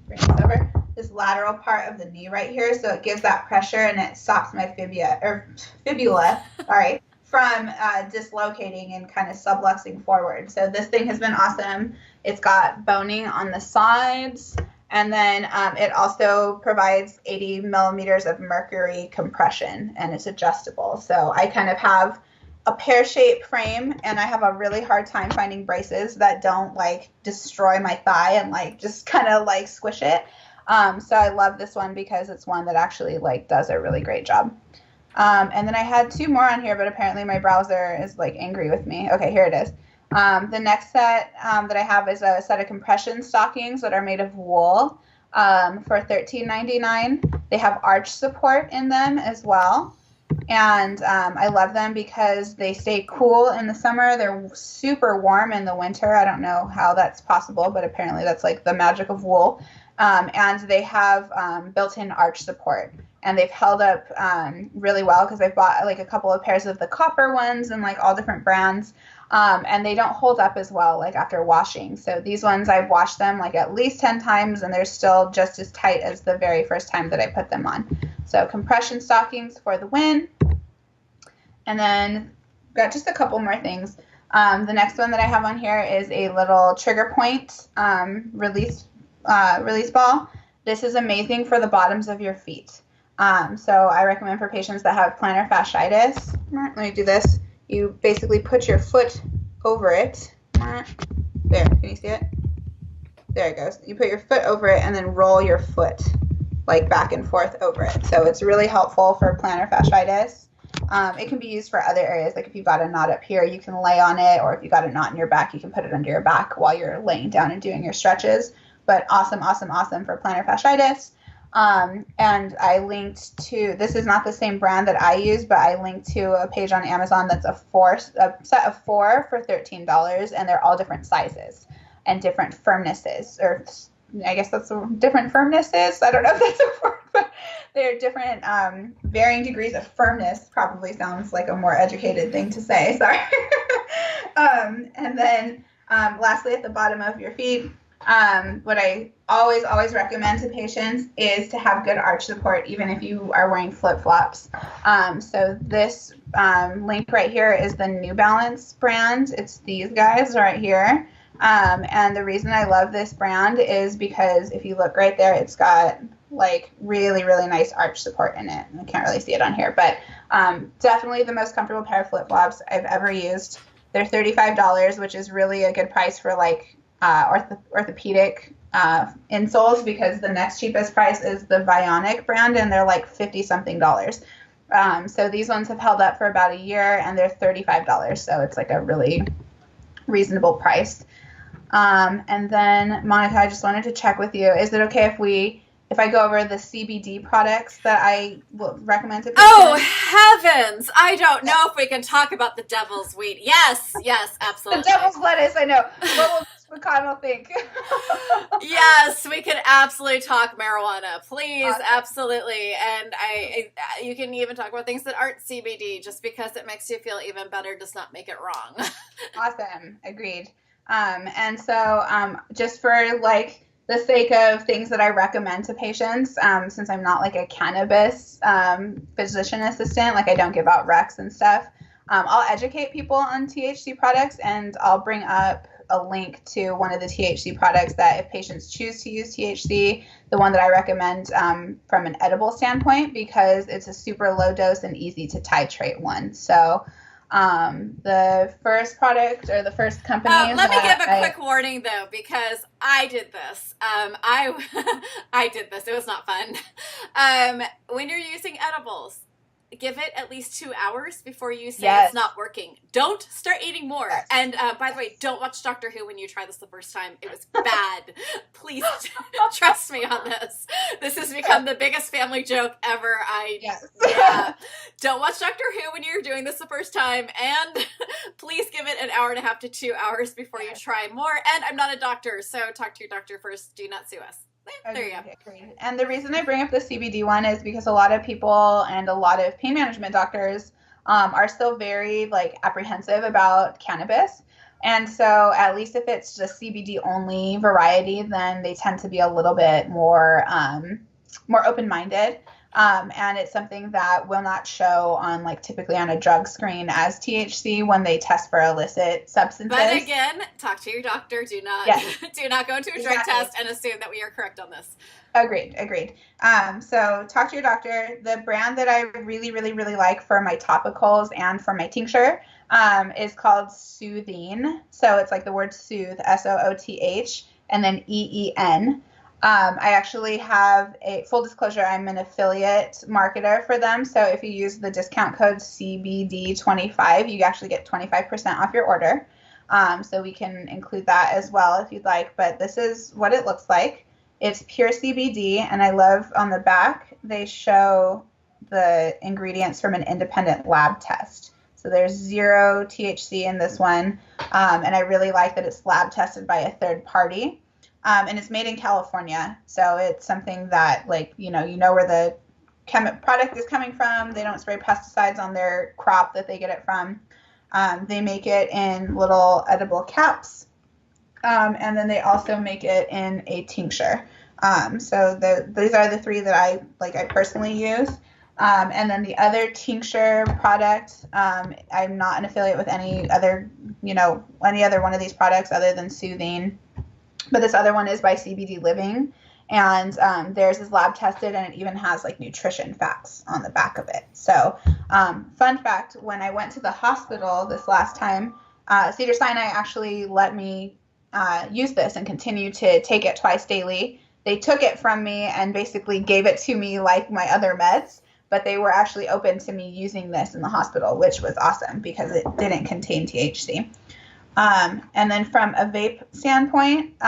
this over, this lateral part of the knee right here. So it gives that pressure and it stops my fibula, sorry, from dislocating and kind of subluxing forward. So this thing has been awesome. It's got boning on the sides, And then it also provides 80 millimeters of mercury compression, and it's adjustable. So I kind of have a pear-shaped frame, and I have a really hard time finding braces that don't like destroy my thigh and like just kind of like squish it. So I love this one because it's one that actually like does a really great job. And then I had 2 more on here, but apparently my browser is like angry with me. Okay, here it is. The next set that I have is a set of compression stockings that are made of wool for $13.99. They have arch support in them as well. And I love them because they stay cool in the summer. They're super warm in the winter. I don't know how that's possible, but apparently that's like the magic of wool. And they have built-in arch support. And they've held up really well because I've bought like a couple of pairs of the copper ones and like all different brands. And they don't hold up as well like after washing. So these ones, I've washed them like at least 10 times and they're still just as tight as the very first time that I put them on. So compression stockings for the win. And then got just a couple more things. The next one that I have on here is a little trigger point release ball. This is amazing for the bottoms of your feet. So I recommend for patients that have plantar fasciitis. Let me do this. You basically put your foot over it. There, can you see it? There it goes. You put your foot over it and then roll your foot like back and forth over it. So it's really helpful for plantar fasciitis. It can be used for other areas. Like if you've got a knot up here, you can lay on it, or if you've got a knot in your back, you can put it under your back while you're laying down and doing your stretches. But awesome, awesome, awesome for plantar fasciitis. And I linked to, this is not the same brand that I use, but I linked to a page on Amazon that's a set of 4 for $13, and they're all different sizes and different firmnesses, or I guess that's different firmnesses. I don't know if that's a word, but they're different varying degrees of firmness. Probably sounds like a more educated thing to say. Sorry. And then lastly, at the bottom of your feet, what I always recommend to patients is to have good arch support, even if you are wearing flip-flops. So this link right here is the New Balance brand. It's these guys right here. And the reason I love this brand is because if you look right there, it's got like really, really nice arch support in it. I can't really see it on here, but definitely the most comfortable pair of flip-flops I've ever used. They're $35, which is really a good price for like orthopedic insoles, because the next cheapest price is the Bionic brand, and they're like $50-something. So these ones have held up for about a year, and they're $35. So it's like a really reasonable price. And then Monica, I just wanted to check with you. Is it okay if I go over the CBD products that I will recommend to people? Oh, heavens. I don't know if we can talk about the devil's weed. Yes, absolutely. The devil's lettuce, I know. What will McConnell think? Yes, we can absolutely talk marijuana. Please, Awesome. Absolutely. And you can even talk about things that aren't CBD. Just because it makes you feel even better does not make it wrong. Awesome. Agreed. And so just for like the sake of things that I recommend to patients, since I'm not like a cannabis physician assistant, like I don't give out recs and stuff, I'll educate people on THC products, and I'll bring up a link to one of the THC products that if patients choose to use THC, the one that I recommend from an edible standpoint, because it's a super low dose and easy to titrate one. So the first product, or the first company. Let me give a quick warning though, because I did this. I did this. It was not fun. When you're using edibles, give it at least 2 hours before you say It's not working. Don't start eating more. Yes. And by the way, don't watch Doctor Who when you try this the first time. It was bad. Please trust me on this. This has become the biggest family joke ever. Don't watch Doctor Who when you're doing this the first time. And please give it an hour and a half to 2 hours before you try more. And I'm not a doctor, so talk to your doctor first. Do not sue us. There you go. And the reason I bring up the CBD one is because a lot of people and a lot of pain management doctors are still very like apprehensive about cannabis. And so at least if it's just CBD only variety, then they tend to be a little bit more open-minded. And it's something that will not show on like typically on a drug screen as THC when they test for illicit substances. But again, talk to your doctor. Do not Yes. do not go into a drug test and assume that we are correct on this. Agreed. So talk to your doctor. The brand that I really, really, really like for my topicals and for my tincture is called Soothing. So it's like the word soothe, SOOTH, and then EEN. I actually have a full disclosure. I'm an affiliate marketer for them. So if you use the discount code CBD25, you actually get 25% off your order. So we can include that as well if you'd like. But this is what it looks like. It's pure CBD, and I love on the back they show the ingredients from an independent lab test. So there's 0 THC in this one, and I really like that it's lab tested by a third party. And it's made in California, so it's something that, like, you know where the product is coming from. They don't spray pesticides on their crop that they get it from. They make it in little edible caps, and then they also make it in a tincture. So these are the 3 that I personally use. And then the other tincture product, I'm not an affiliate with any other one of these products other than Soothing. But this other one is by CBD Living, and theirs is lab tested, and it even has like nutrition facts on the back of it. So fun fact, when I went to the hospital this last time, Cedars-Sinai actually let me use this and continue to take it twice daily. They took it from me and basically gave it to me like my other meds, but they were actually open to me using this in the hospital, which was awesome because it didn't contain THC. And then from a vape standpoint,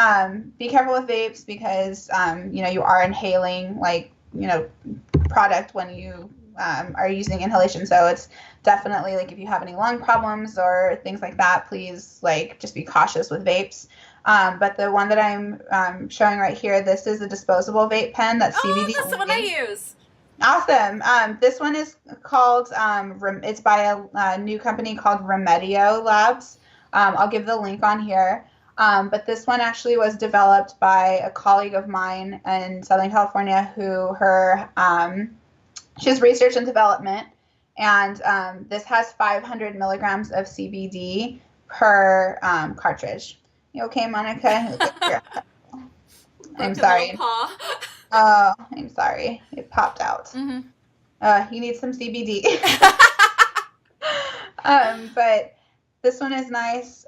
be careful with vapes because, you are inhaling product when you are using inhalation. So it's definitely like if you have any lung problems or things like that, please just be cautious with vapes. But the one that I'm showing right here, this is a disposable vape pen that's CBD. That's the one I use. Awesome. This one is called, it's by a new company called Remedio Labs. I'll give the link on here. But this one actually was developed by a colleague of mine in Southern California she has research and development. And this has 500 milligrams of CBD per cartridge. You okay, Monica? I'm sorry. Oh, I'm sorry. It popped out. Mm-hmm. You need some CBD. But this one is nice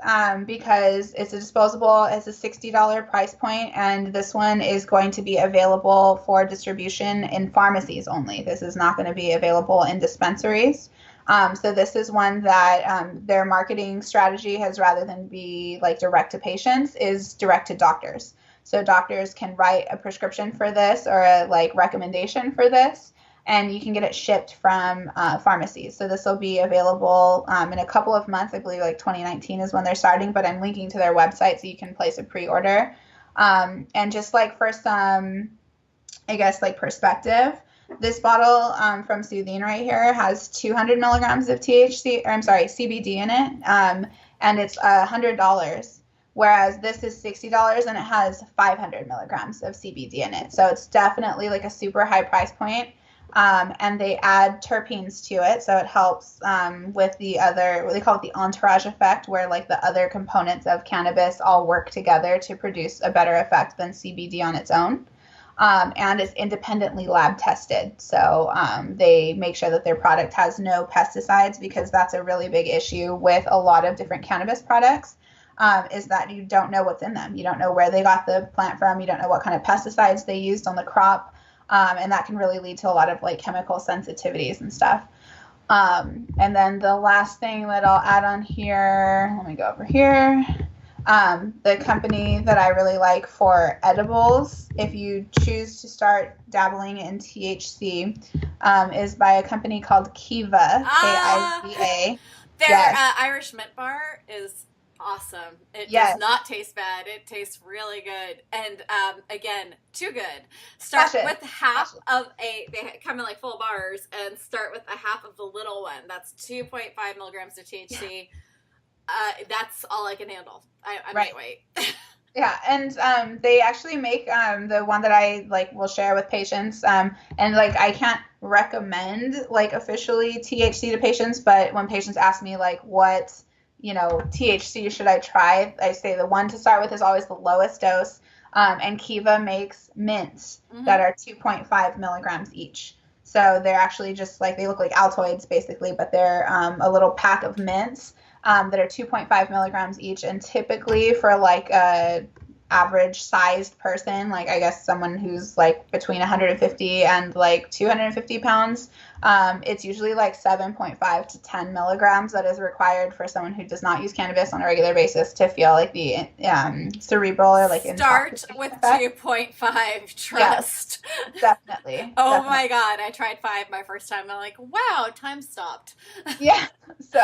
because it's a disposable. It's a $60 price point, and this one is going to be available for distribution in pharmacies only. This is not going to be available in dispensaries. So this is one that their marketing strategy has, rather than be direct to patients, is direct to doctors. So doctors can write a prescription for this or a recommendation for this, and you can get it shipped from pharmacies. So this will be available in a couple of months. I believe 2019 is when they're starting, but I'm linking to their website so you can place a pre-order. And just for some, perspective, this bottle from Soothing right here has 200 milligrams of CBD in it, and it's $100. Whereas this is $60 and it has 500 milligrams of CBD in it. So it's definitely a super high price point. And they add terpenes to it, so it helps with the other, what they call it the entourage effect, where the other components of cannabis all work together to produce a better effect than CBD on its own. And it's independently lab tested, so they make sure that their product has no pesticides, because that's a really big issue with a lot of different cannabis products. Is that you don't know what's in them. You don't know where they got the plant from. You don't know what kind of pesticides they used on the crop. And that can really lead to a lot of chemical sensitivities and stuff. And then the last thing that I'll add on here, let me go over here. The company that I really like for edibles, if you choose to start dabbling in THC, is by a company called Kiva, Kiva. Their Irish mint bar is awesome. It does not taste bad. It tastes really good. And again, too good. Start with half of they come in full bars, and start with a half of the little one. That's 2.5 milligrams of THC. That's all I can handle. I'm lightweight. Yeah, and they actually make the one that I like will share with patients. And like I can't recommend like officially THC to patients, but when patients ask me like what, THC should I try, I say the one to start with is always the lowest dose. And Kiva makes mints that Mm-hmm. are 2.5 milligrams each. So they're actually just like they look like Altoids basically, but they're a little pack of mints that are 2.5 milligrams each. And typically for like a average sized person, like I guess someone who's like between 150 and like 250 pounds, it's usually like 7.5 to 10 milligrams that is required for someone who does not use cannabis on a regular basis to feel like the cerebral or like Start intoxicating with effect. 2.5, Yes, trust. definitely, Oh definitely. my God, I tried 5 my first time. And I'm like, wow, time stopped. Yeah, so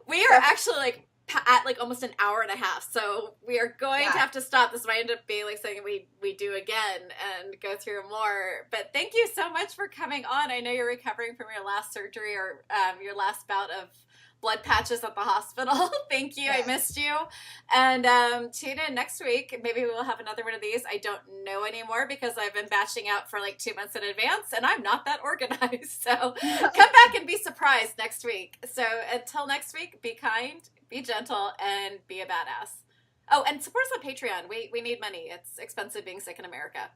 We are definitely, actually like at like almost an hour and a half, so we are going to yeah. have to stop. This might end up being like something we do again and go through more. But thank you so much for coming on. I know you're recovering from your last surgery or your last bout of blood patches at the hospital. Thank you. I Yes. missed you. And tune in next week. Maybe we'll have another one of these. I don't know anymore because I've been batching out for like 2 months in advance and I'm not that organized. So come back and be surprised next week. So until next week, be kind, be gentle, and be a badass. Oh, and support us on Patreon. We need money. It's expensive being sick in America.